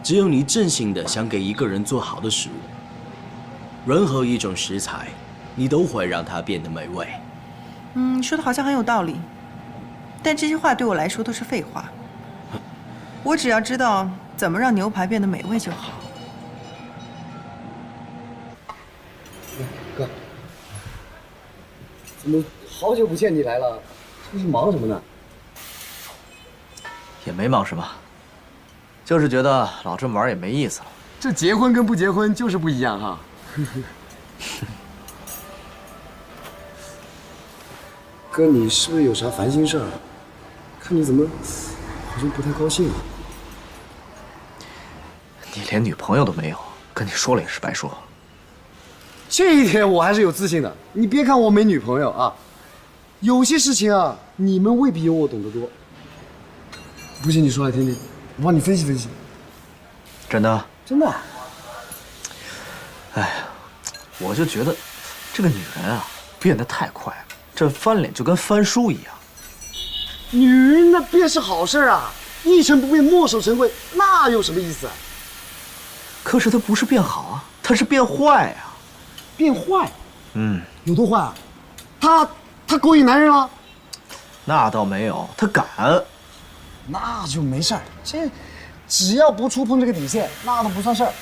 只有你真心的想给一个人做好的食物，任何一种食材，你都会让它变得美味。说的好像很有道理，但这些话对我来说都是废话。我只要知道怎么让牛排变得美味就好。哥，怎么好久不见你来了？这是忙什么呢？也没忙什么，就是觉得老这么玩也没意思了。这结婚跟不结婚就是不一样哈。哥，你是不是有啥烦心事儿？看你怎么好像不太高兴啊。你连女朋友都没有，跟你说了也是白说。这一点我还是有自信的。你别看我没女朋友啊，有些事情啊，你们未必有我懂得多。不信你说来听听，我帮你分析分析。真的？真的。哎呀，我就觉得这个女人啊变得太快了，这翻脸就跟翻书一样。女人那便是好事啊，一成不变，墨守成规，那有什么意思啊？可是她不是变好啊，她是变坏啊。变坏？有多坏啊？她勾引男人了？那倒没有，她敢。那就没事儿，这只要不触碰这个底线，那都不算事儿。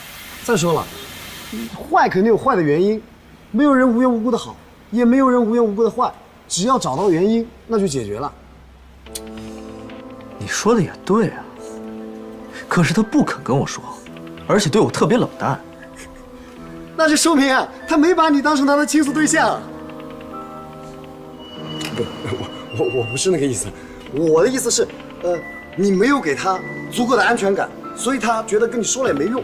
再说了，坏肯定有坏的原因，没有人无缘无故的好，也没有人无缘无故的坏，只要找到原因，那就解决了。你说的也对啊，可是他不肯跟我说，而且对我特别冷淡。那就说明啊，他没把你当成他的倾诉对象。不，我不是那个意思，我的意思是，你没有给他足够的安全感，所以他觉得跟你说了也没用。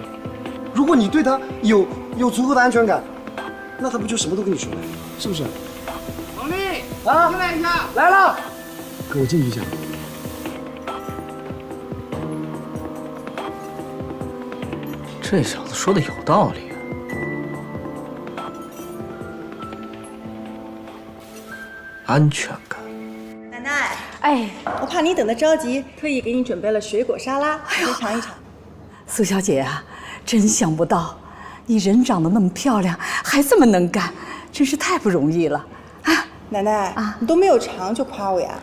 如果你对他有足够的安全感，那他不就什么都跟你说了，是不是？王丽啊，进来一下。来了，跟我进去一下。这小子说的有道理啊。安全感。奶奶，哎，我怕你等得着急，特意给你准备了水果沙拉，你先尝一尝。苏小姐啊，真想不到，你人长得那么漂亮，还这么能干，真是太不容易了。奶奶，你都没有尝就夸我呀？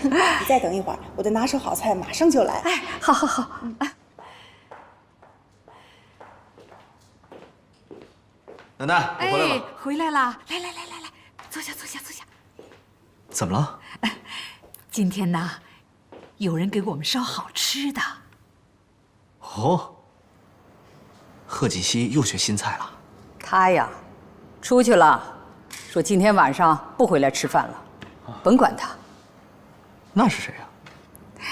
你再等一会儿，我的拿手好菜马上就来。哎，好好好。奶奶，我回来了。回来了，来，坐下。怎么了？今天呢，有人给我们烧好吃的。哦，贺锦熙又学新菜了。他呀，出去了，说今天晚上不回来吃饭了，甭管他。那是谁呀？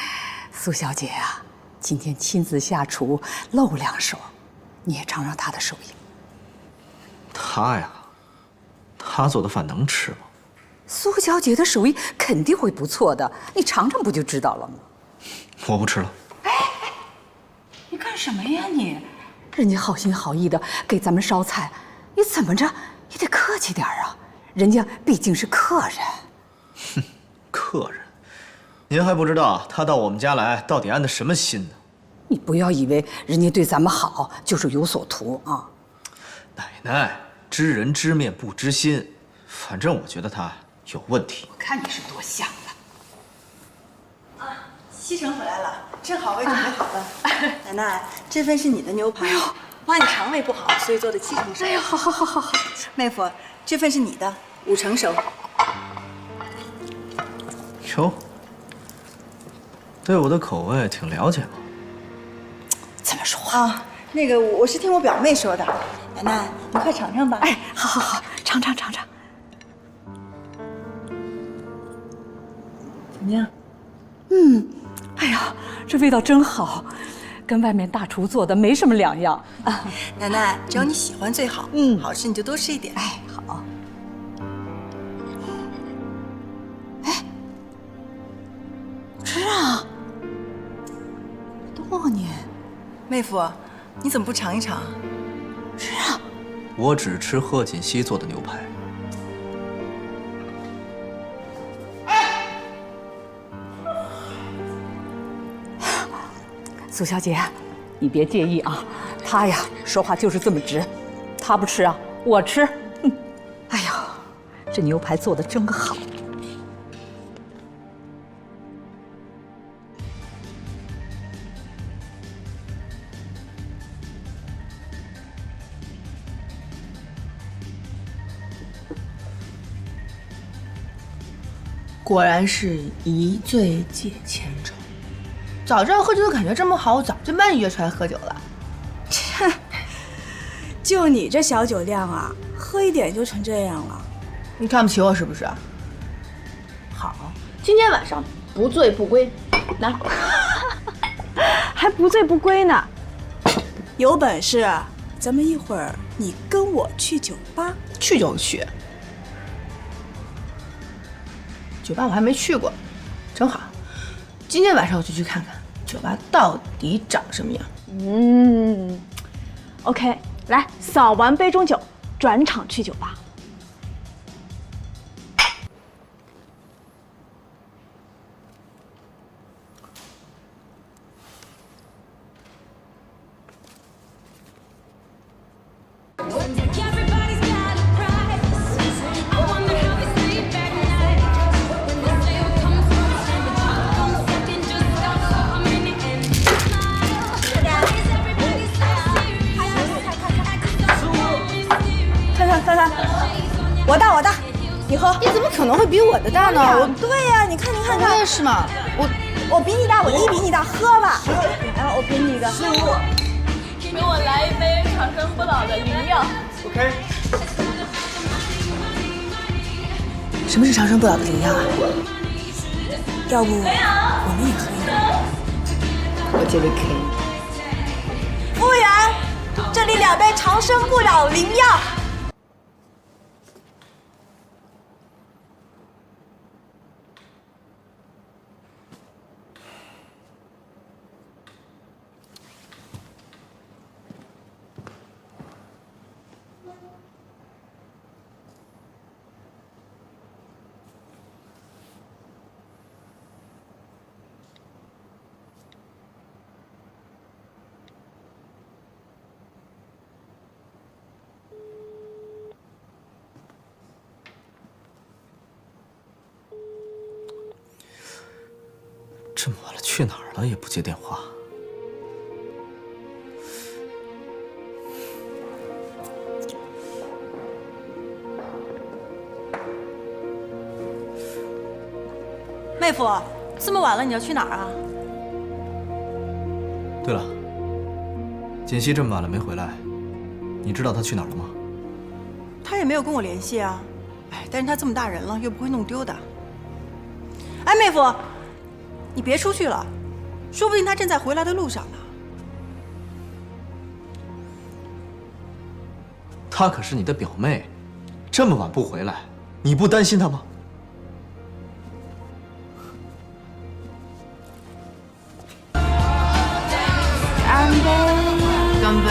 苏小姐啊，今天亲自下厨露两手，你也尝尝她的手艺。他呀，他做的饭能吃吗？苏小姐的手艺肯定会不错的，你尝尝不就知道了吗？我不吃了。你干什么呀你？人家好心好意的给咱们烧菜，你怎么着也得客气点啊！人家毕竟是客人。哼，客人，您还不知道他到我们家来到底安的什么心呢？你不要以为人家对咱们好就是有所图啊！奶奶，知人知面不知心，反正我觉得他有问题。我看你是多想了。西城回来了，正好我也准备好了。奶奶，这份是你的牛排，我怕你肠胃不好，所以做的7成熟。哎呀，好。妹夫，这份是你的5成熟。哟，对我的口味挺了解嘛。怎么说话啊？那个我是听我表妹说的。奶奶，你快尝尝吧。哎，好，尝尝。怎么样？哎呀，这味道真好，跟外面大厨做的没什么两样。奶奶，只要你喜欢最好。好吃你就多吃一点。哎，好。吃啊！多你，妹夫，你怎么不尝一尝？吃啊！我只吃贺锦熙做的牛排。苏小姐，你别介意啊，他呀说话就是这么直，他不吃啊，我吃。哎呀，这牛排做的真好。果然是一醉解千愁。早知道喝酒的感觉这么好，我早就把你约出来喝酒了。切，就你这小酒量啊，喝一点就成这样了。你看不起我是不是？好，今天晚上不醉不归。来，还不醉不归呢。有本事咱们一会儿你跟我去酒吧。去就去。酒吧我还没去过，正好，今天晚上我就去看看酒吧到底长什么样。OK， 来，扫完杯中酒，转场去酒吧。我大，你喝。你怎么可能会比我的大呢？对呀，你看。我也是嘛，我比你大，我一比你大，喝吧。来，我给你一个。给我来一杯长生不老的灵药。OK。什么是长生不老的灵药啊？要不我们也喝一个？我觉得可以。服务员，这里2杯长生不老灵药。这么晚了，去哪儿了也不接电话。妹夫，这么晚了，你要去哪儿啊？对了，锦溪这么晚了没回来，你知道她去哪儿了吗？他也没有跟我联系啊。哎，但是他这么大人了，又不会弄丢的。哎，妹夫，你别出去了，说不定他正在回来的路上呢。她可是你的表妹，这么晚不回来，你不担心她吗？干杯！干杯！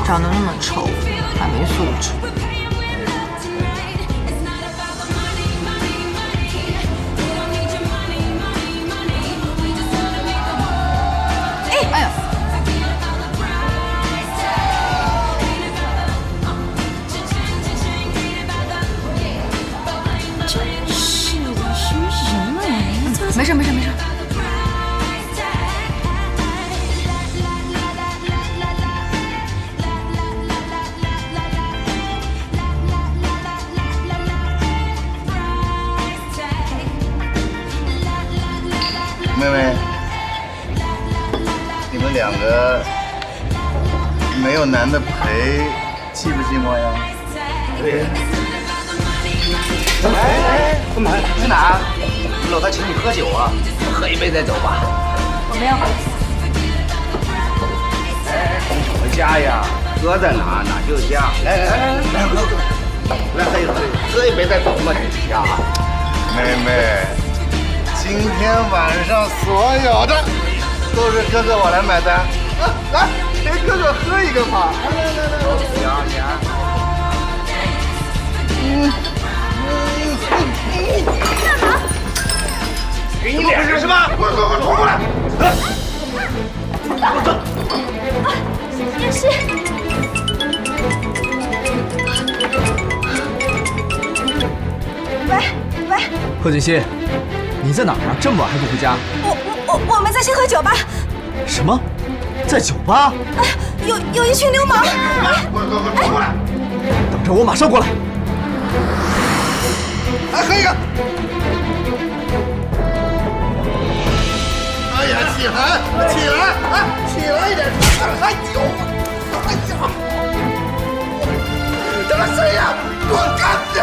长得那么丑，还没素质。哎呀！真是的，什么人啊？没事没事没事。妹妹，你们两个没有男的陪，寂不寂寞呀？对。哎，干嘛？去哪？老大请你喝酒啊，喝一杯再走吧。我们要回去。哎，什么家呀？哥在哪，哪就家。来喝，来喝一杯再走嘛，这是家。妹妹，今天晚上所有的都是哥哥我来买单。来，陪哥哥喝一个嘛。来，我邀你啊。干嘛？给你脸是吧？快冲过来！也是。喂，贺锦熙，你在哪儿啊？这么晚还不回家？我们在星河酒吧。什么？在酒吧？有一群流氓。过来！等着我，马上过来。来喝一个。哎呀，起来，起来一点！还酒！哎呀，他谁呀？给我干掉！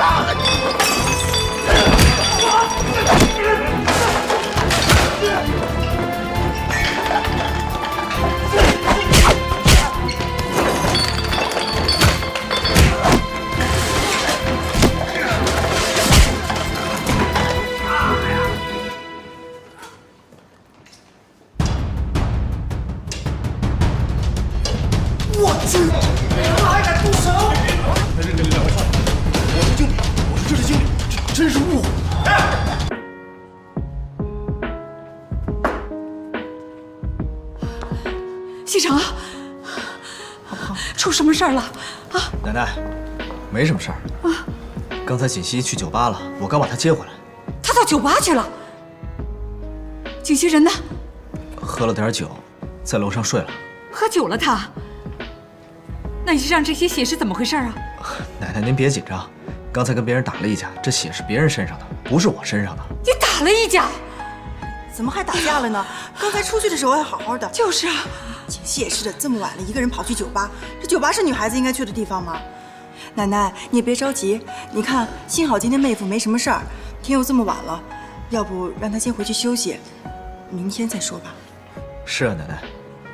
我去，他还敢动手！两位少爷，我是经理，我是这里经理，真是误会。西城，出什么事儿了？啊，奶奶，没什么事儿。刚才锦溪去酒吧了，我刚把她接回来。他到酒吧去了。锦溪人呢？喝了点酒，在楼上睡了。喝酒了他？那你身上这些血是怎么回事啊？奶奶您别紧张，刚才跟别人打了一架，这血是别人身上的，不是我身上的。你打了一架？怎么还打架了呢？刚才出去的时候还好好的。就是啊，锦溪也是的，这么晚了，一个人跑去酒吧，这酒吧是女孩子应该去的地方吗？奶奶，你也别着急，你看，幸好今天妹夫没什么事儿，天又这么晚了，要不让他先回去休息，明天再说吧。是啊，奶奶，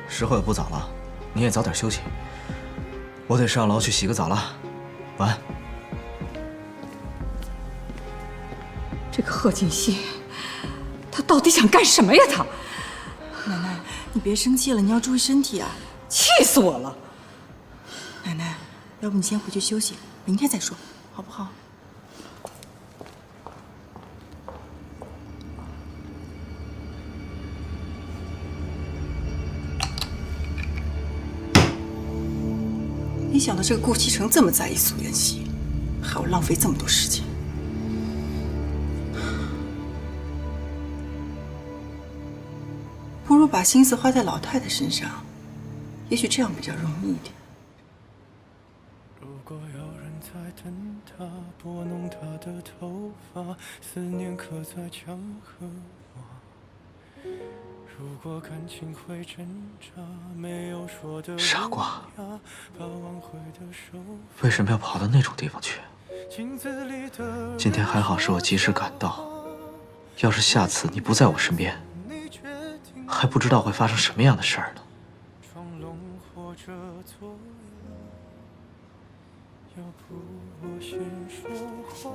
时候也不早了，你也早点休息。我得上楼去洗个澡了，晚安。这个贺锦溪，他到底想干什么呀？他，奶奶，你别生气了，你要注意身体啊！气死我了！奶奶，要不你先回去休息，明天再说，好不好？没想到这个顾西城这么在意苏妍希，还要浪费这么多时间。不如把心思花在老太太身上，也许这样比较容易一点。如果有人在等他，拨弄他的头发，思念刻在墙和瓦。如果感情会挣扎，没有说的傻瓜，把挽回的手为什么要跑到那种地方去？今天还好是我及时赶到，要是下次你不在我身边，还不知道会发生什么样的事儿呢。装聋或者左右，要不我先说话。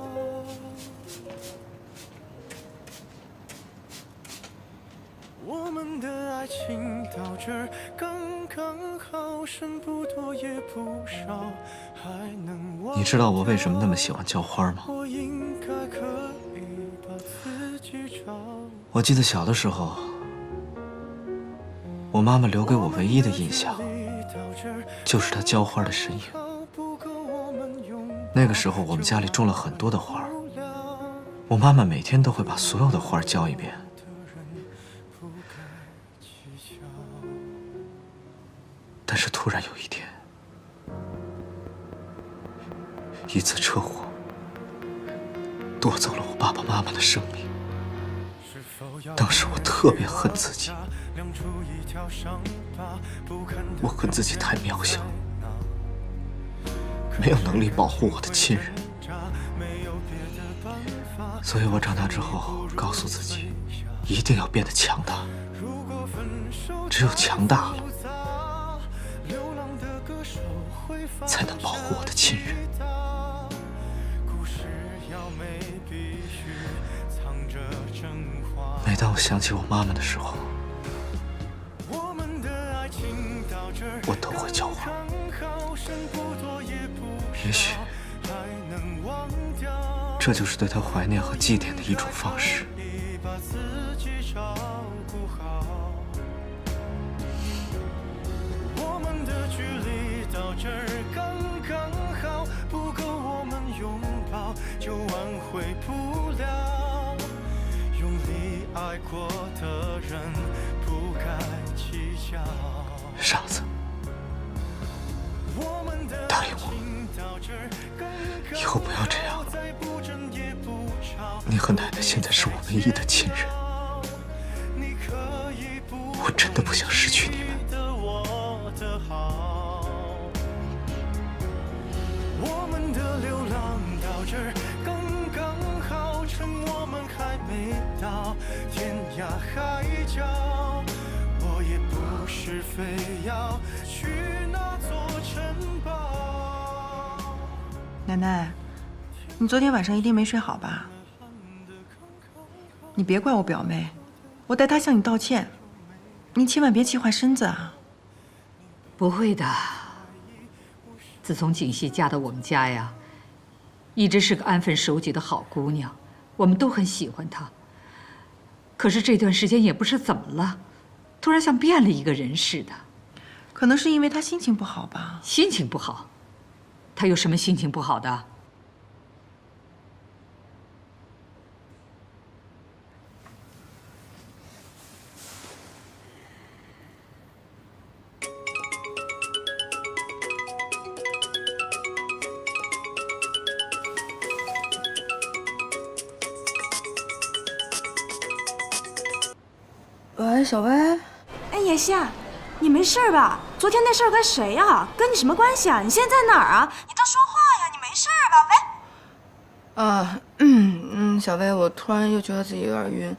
我们的爱情到这儿刚刚好，剩不多也不少，还能忘。你知道我为什么那么喜欢浇花吗？我应该可以把自己找。我记得小的时候，我妈妈留给我唯一的印象，就是她浇花的身影。那个时候我们家里种了很多的花，我妈妈每天都会把所有的花浇一遍。但是突然有一天，一次车祸夺走了我爸爸妈妈的生命。当时我特别恨自己，我恨自己太渺小，没有能力保护我的亲人，所以我长大之后告诉自己，一定要变得强大，只有强大了，才能保护我的亲人。每当我想起我妈妈的时候，我都会叫慌。也许，这就是对她怀念和祭奠的一种方式。我们的距离到这儿刚刚好，不够我们拥抱就挽回不了。用力爱过的人不该计较。傻子，答应我，以后不要这样了。你和奶奶现在是我唯一的亲人，我真的不想失去你们。我们的流浪到这儿刚刚好，趁我们还没到天涯海角。我也不是非要去那座城堡。奶奶，你昨天晚上一定没睡好吧？你别怪我表妹，我代她向你道歉，你千万别气坏身子啊！不会的。自从锦溪嫁到我们家呀，一直是个安分守己的好姑娘，我们都很喜欢她。可是这段时间也不知怎么了，突然像变了一个人似的。可能是因为她心情不好吧？心情不好？她有什么心情不好的？喂，小薇。哎，妍希，你没事吧？昨天那事儿跟谁呀？跟你什么关系啊？你现在在哪儿啊？你倒说话呀！你没事吧？喂。小薇，我突然又觉得自己有点晕，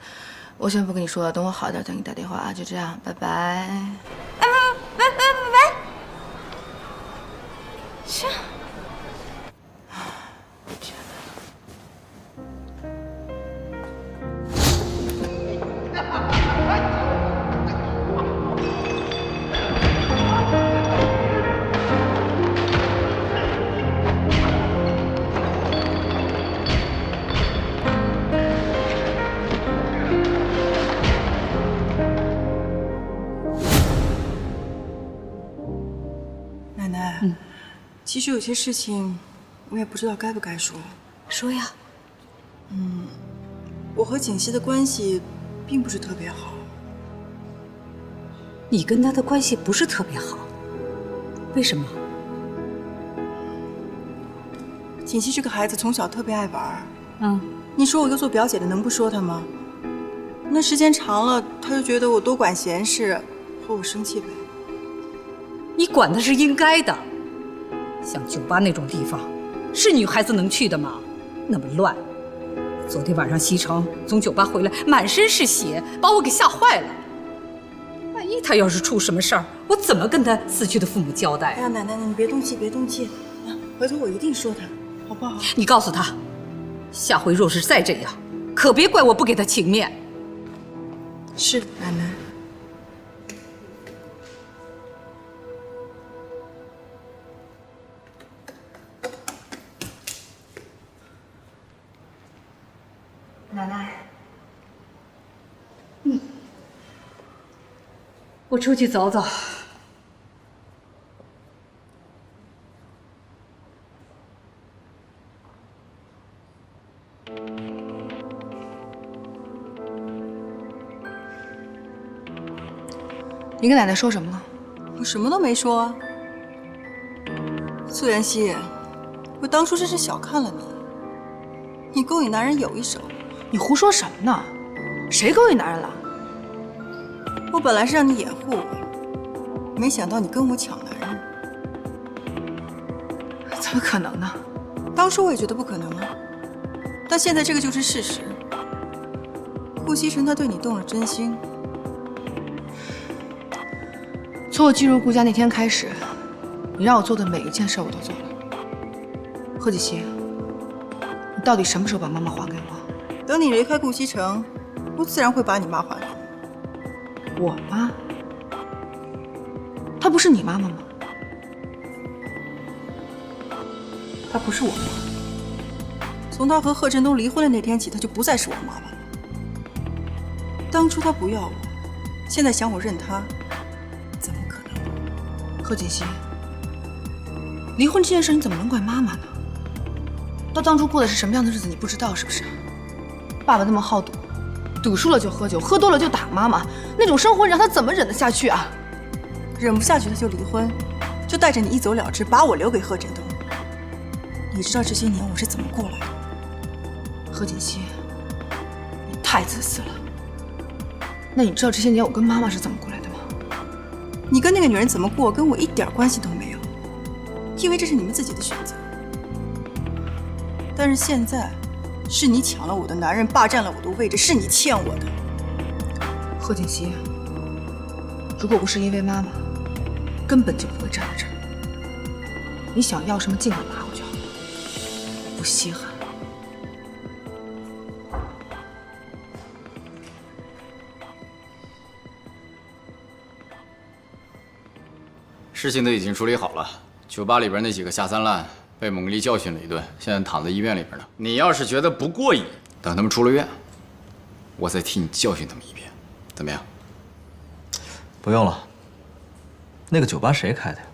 我先不跟你说了，等我好点再给你打电话啊。就这样，拜拜。哎，喂！切。奶奶，其实有些事情我也不知道该不该说。说呀。我和锦溪的关系并不是特别好。你跟他的关系不是特别好，为什么？锦溪这个孩子从小特别爱玩。你说我又做表姐的，能不说他吗？那时间长了，他就觉得我多管闲事，和我生气呗。你管他是应该的。像酒吧那种地方，是女孩子能去的吗？那么乱。昨天晚上西城从酒吧回来，满身是血，把我给吓坏了。万一他要是出什么事儿，我怎么跟他死去的父母交代？哎呀，奶奶，你别动气，别动气，回头我一定说他，好不好？你告诉他，下回若是再这样，可别怪我不给他情面。是，奶奶。奶奶。我出去走走。你跟奶奶说什么了？我什么都没说。苏妍希，我当初真是小看了你。你勾引男人有一手。你胡说什么呢？谁勾引男人了？我本来是让你掩护我，没想到你跟我抢男人。怎么可能呢？当初我也觉得不可能啊，但现在这个就是事实。顾西城他对你动了真心。从我进入顾家那天开始，你让我做的每一件事我都做了。贺锦熙，你到底什么时候把妈妈还给我？等你离开顾西城，我自然会把你妈还给你。我妈？她不是你妈妈吗？她不是我妈。从她和贺振东离婚的那天起，她就不再是我妈妈了。当初她不要我，现在想我认她，怎么可能？贺锦熙，离婚这件事你怎么能怪妈妈呢？她当初过的是什么样的日子，你不知道是不是？爸爸那么好赌，赌输了就喝酒，喝多了就打妈妈，那种生活让她怎么忍得下去啊？忍不下去她就离婚，就带着你一走了之，把我留给贺振东。你知道这些年我是怎么过来的？贺锦熙，你太自私了。那你知道这些年我跟妈妈是怎么过来的吗？你跟那个女人怎么过，跟我一点关系都没有，因为这是你们自己的选择。但是现在，是你抢了我的男人，霸占了我的位置，是你欠我的。贺锦熙，如果不是因为妈妈，根本就不会站在这儿。你想要什么尽管拿我就好了，不稀罕。事情都已经处理好了，酒吧里边那几个下三滥被猛力教训了一顿，现在躺在医院里边呢。你要是觉得不过瘾，等他们出了院，我再替你教训他们一遍，怎么样？不用了。那个酒吧谁开的呀？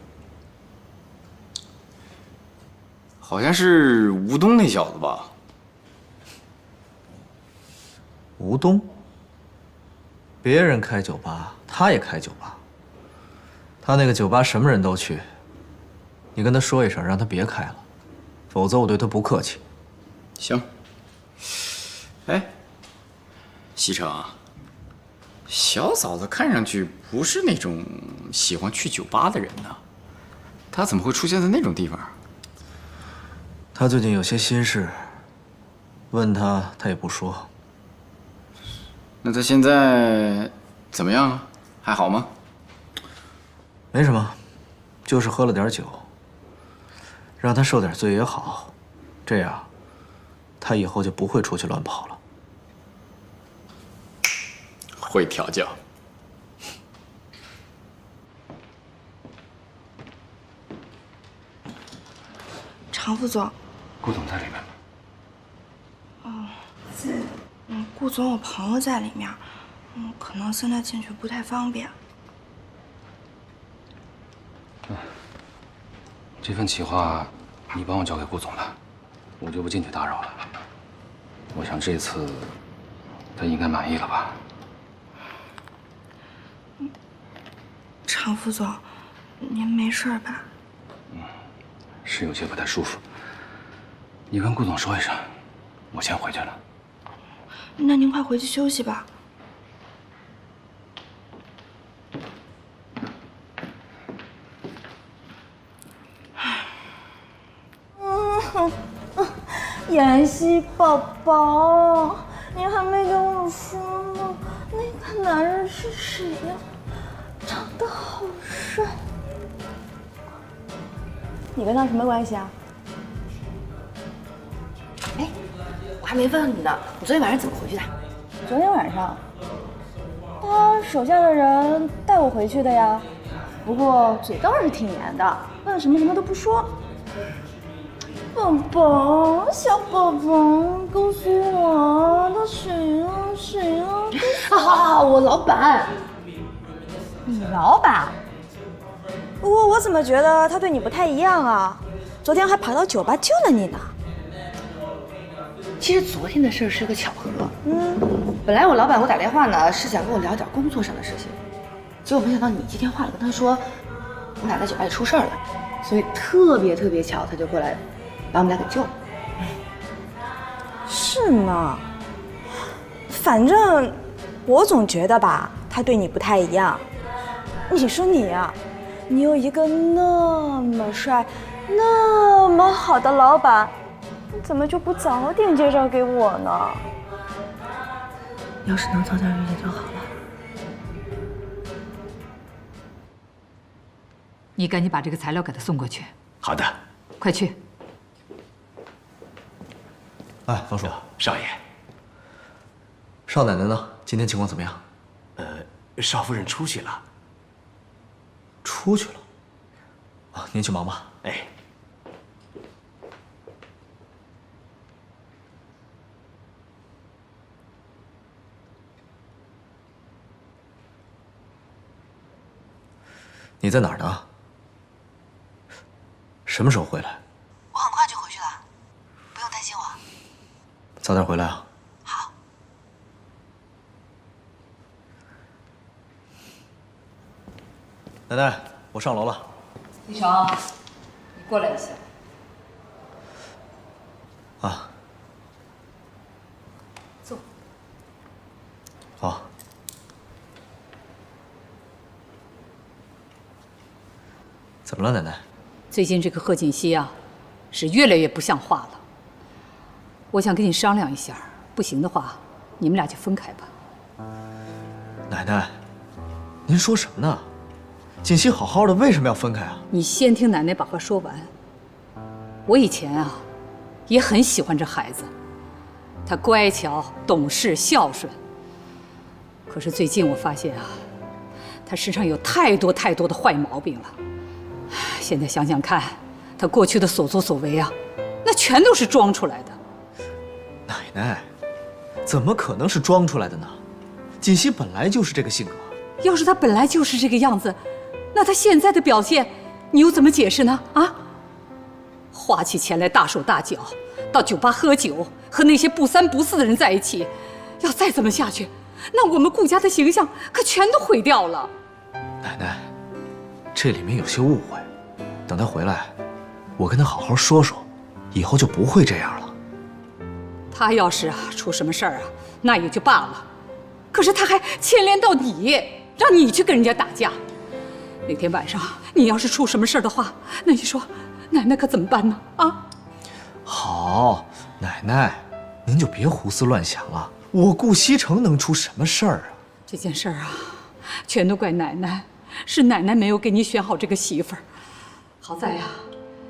好像是吴东那小子吧？吴东？别人开酒吧，他也开酒吧。他那个酒吧什么人都去，你跟他说一声，让他别开了，否则我对他不客气。行。哎，西城啊，小嫂子看上去不是那种喜欢去酒吧的人呢，她怎么会出现在那种地方？他最近有些心事，问他也不说。那他现在怎么样啊？还好吗？没什么，就是喝了点酒，让他受点罪也好，这样他以后就不会出去乱跑了。会调教。常副总，顾总在里面吗？在。顾总有朋友在里面，可能现在进去不太方便。这份企划你帮我交给顾总了，我就不进去打扰了。我想这次他应该满意了吧？常副总，您没事吧？是有些不太舒服。你跟顾总说一声，我先回去了。那您快回去休息吧。妍希宝宝，你还没跟我说呢，那个男人是谁呀？长得好帅。你跟他什么关系啊？哎，我还没问你呢，你昨天晚上怎么回去的？昨天晚上，他手下的人带我回去的呀。不过嘴倒是挺严的，问什么都不说。宝宝，小宝宝，告诉我他谁啊？谁啊？好，我老板。你老板？不过我怎么觉得他对你不太一样啊？昨天还跑到酒吧救了你呢。其实昨天的事是个巧合。本来我老板给我打电话呢，是想跟我聊点工作上的事情，结果没想到你接电话了，跟他说我俩在酒吧里出事了，所以特别巧，他就过来把我们俩给救了。是吗？反正我总觉得吧，他对你不太一样。你说你呀，你有一个那么帅、那么好的老板，你怎么就不早点介绍给我呢？要是能早点遇见就好了。你赶紧把这个材料给他送过去。好的，快去。哎，方叔，少爷，少奶奶呢？今天情况怎么样？少夫人出去了。出去了。啊，您去忙吧。哎。你在哪儿呢？什么时候回来？我很快就回去了，不用担心我。早点回来啊。好。奶奶，我上楼了。李成，你过来一下。啊。坐。好。怎么了，奶奶？最近这个贺锦熙啊，是越来越不像话了。我想跟你商量一下，不行的话，你们俩就分开吧。奶奶，您说什么呢？锦熙好好的，为什么要分开啊？你先听奶奶把话说完。我以前啊，也很喜欢这孩子，他乖巧、懂事、孝顺。可是最近我发现啊，他身上有太多的坏毛病了。现在想想看，他过去的所作所为啊，那全都是装出来的。奶奶，怎么可能是装出来的呢？锦熙本来就是这个性格。要是他本来就是这个样子，那他现在的表现，你又怎么解释呢？啊，花起钱来大手大脚，到酒吧喝酒，和那些不三不四的人在一起，要再这么下去，那我们顾家的形象可全都毁掉了。奶奶，这里面有些误会，等他回来，我跟他好好说说，以后就不会这样了。他要是出什么事儿啊，那也就罢了，可是他还牵连到你，让你去跟人家打架。那天晚上你要是出什么事儿的话，那你说奶奶可怎么办呢？啊！好，奶奶，您就别胡思乱想了。我顾西城能出什么事儿啊？这件事儿啊，全都怪奶奶，是奶奶没有给你选好这个媳妇儿。好在呀，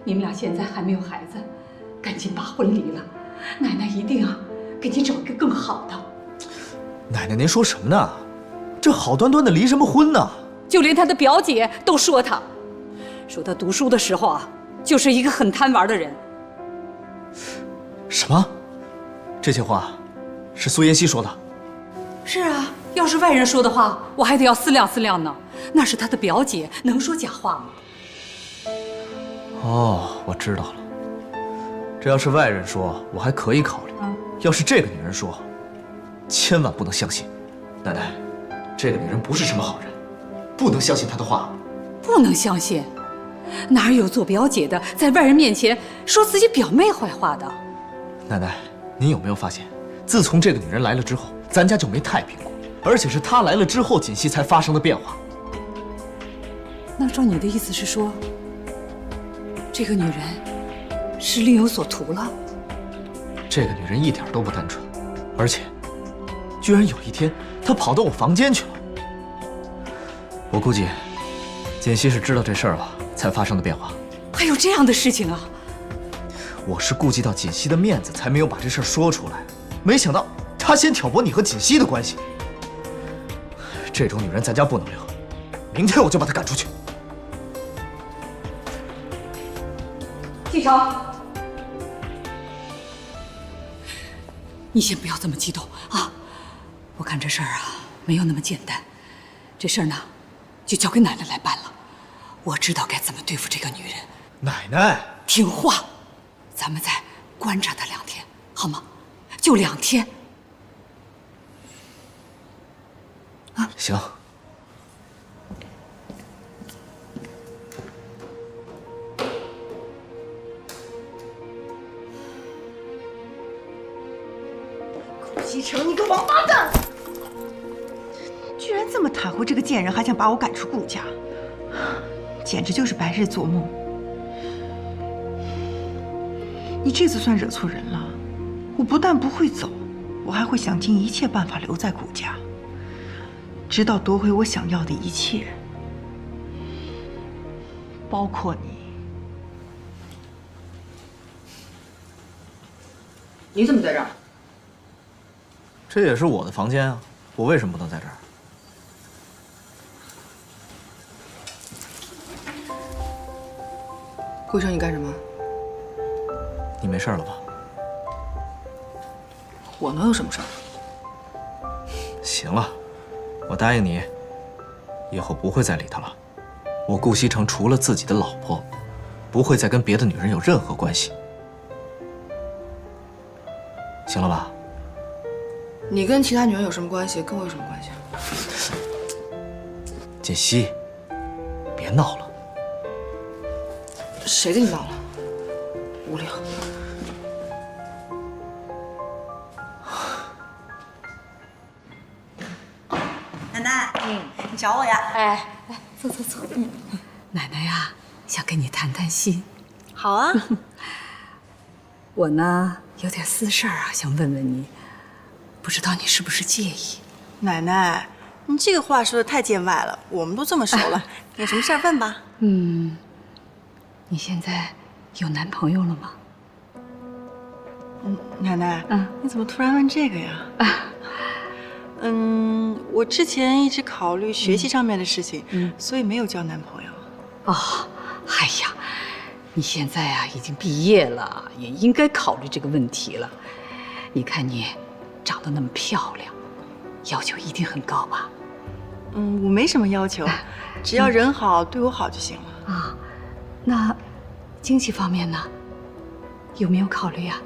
你们俩现在还没有孩子，赶紧把婚离了。奶奶一定啊，给你找一个更好的。奶奶，您说什么呢？这好端端的离什么婚呢？就连他的表姐都说他读书的时候啊，就是一个很贪玩的人。什么？这些话是苏妍希说的？是啊，要是外人说的话，我还得要思量思量呢。那是他的表姐，能说假话吗？哦，我知道了。这要是外人说，我还可以考虑。要是这个女人说，千万不能相信。奶奶，这个女人不是什么好人，不能相信她的话。不能相信？哪有做表姐的在外人面前说自己表妹坏话的？奶奶，您有没有发现，自从这个女人来了之后，咱家就没太平过，而且是她来了之后，锦溪才发生的变化。那照你的意思是说，这个女人是另有所图了？这个女人一点都不单纯，而且居然有一天她跑到我房间去了。我估计锦溪是知道这事儿了才发生的变化。还有这样的事情啊？我是顾及到锦溪的面子才没有把这事儿说出来，没想到她先挑拨你和锦溪的关系。这种女人咱家不能留，明天我就把她赶出去。季成，你先不要这么激动啊！我看这事儿啊没有那么简单，这事儿呢就交给奶奶来办了。我知道该怎么对付这个女人。奶奶，听话，咱们再观察她2天，好吗？就2天。啊，行。顾西城，你个王八蛋！这么袒护这个贱人，还想把我赶出顾家，简直就是白日做梦。你这次算惹错人了，我不但不会走，我还会想尽一切办法留在顾家，直到夺回我想要的一切，包括你。你怎么在这儿？这也是我的房间啊，我为什么不能在这儿？顾城，你干什么？你没事了吧？我能有什么事儿？行了，我答应你，以后不会再理他了。我顾西城除了自己的老婆，不会再跟别的女人有任何关系。行了吧？你跟其他女人有什么关系？跟我有什么关系？锦溪，别闹了。谁跟你闹了？无聊。奶奶，你找我呀？哎，来，坐坐坐。奶奶呀，想跟你谈谈心。好啊。我呢，有点私事儿啊，想问问你，不知道你是不是介意？奶奶，你这个话说的太见外了，我们都这么熟了，有什么事儿问吧。你现在有男朋友了吗？奶奶，你怎么突然问这个呀？我之前一直考虑学习上面的事情，所以没有交男朋友。哦，哎呀，你现在啊已经毕业了，也应该考虑这个问题了。你看你长得那么漂亮，要求一定很高吧？我没什么要求，只要人好，对我好就行了。啊，那经济方面呢？有没有考虑啊？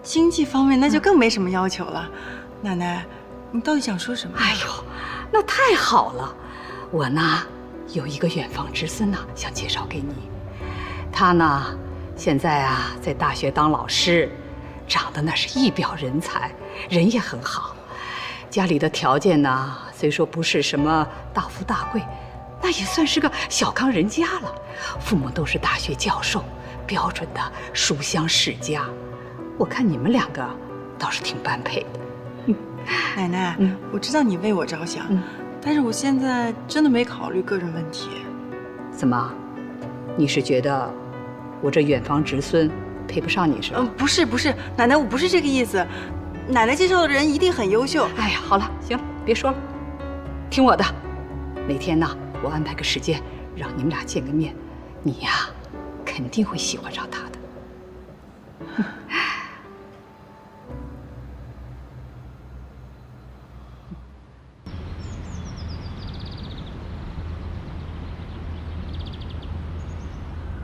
经济方面那就更没什么要求了。奶奶，你到底想说什么？哎呦，那太好了！我呢有一个远房侄孙呢，想介绍给你。他呢现在啊在大学当老师，长得那是一表人才，人也很好。家里的条件呢虽说不是什么大富大贵，那也算是个小康人家了。父母都是大学教授，标准的书香世家。我看你们两个倒是挺般配的。奶奶，我知道你为我着想，但是我现在真的没考虑个人问题。怎么？你是觉得我这远房侄孙配不上你是吧？不是，奶奶，我不是这个意思。奶奶介绍的人一定很优秀。哎呀，好了，行了，别说了，听我的。哪天呢，我安排个时间让你们俩见个面，你呀，肯定会喜欢上他的。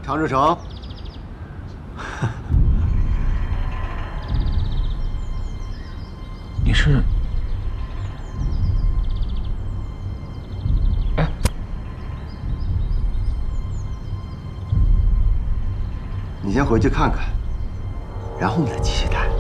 常志成，你是？哎，你先回去看看，然后我们再继续谈。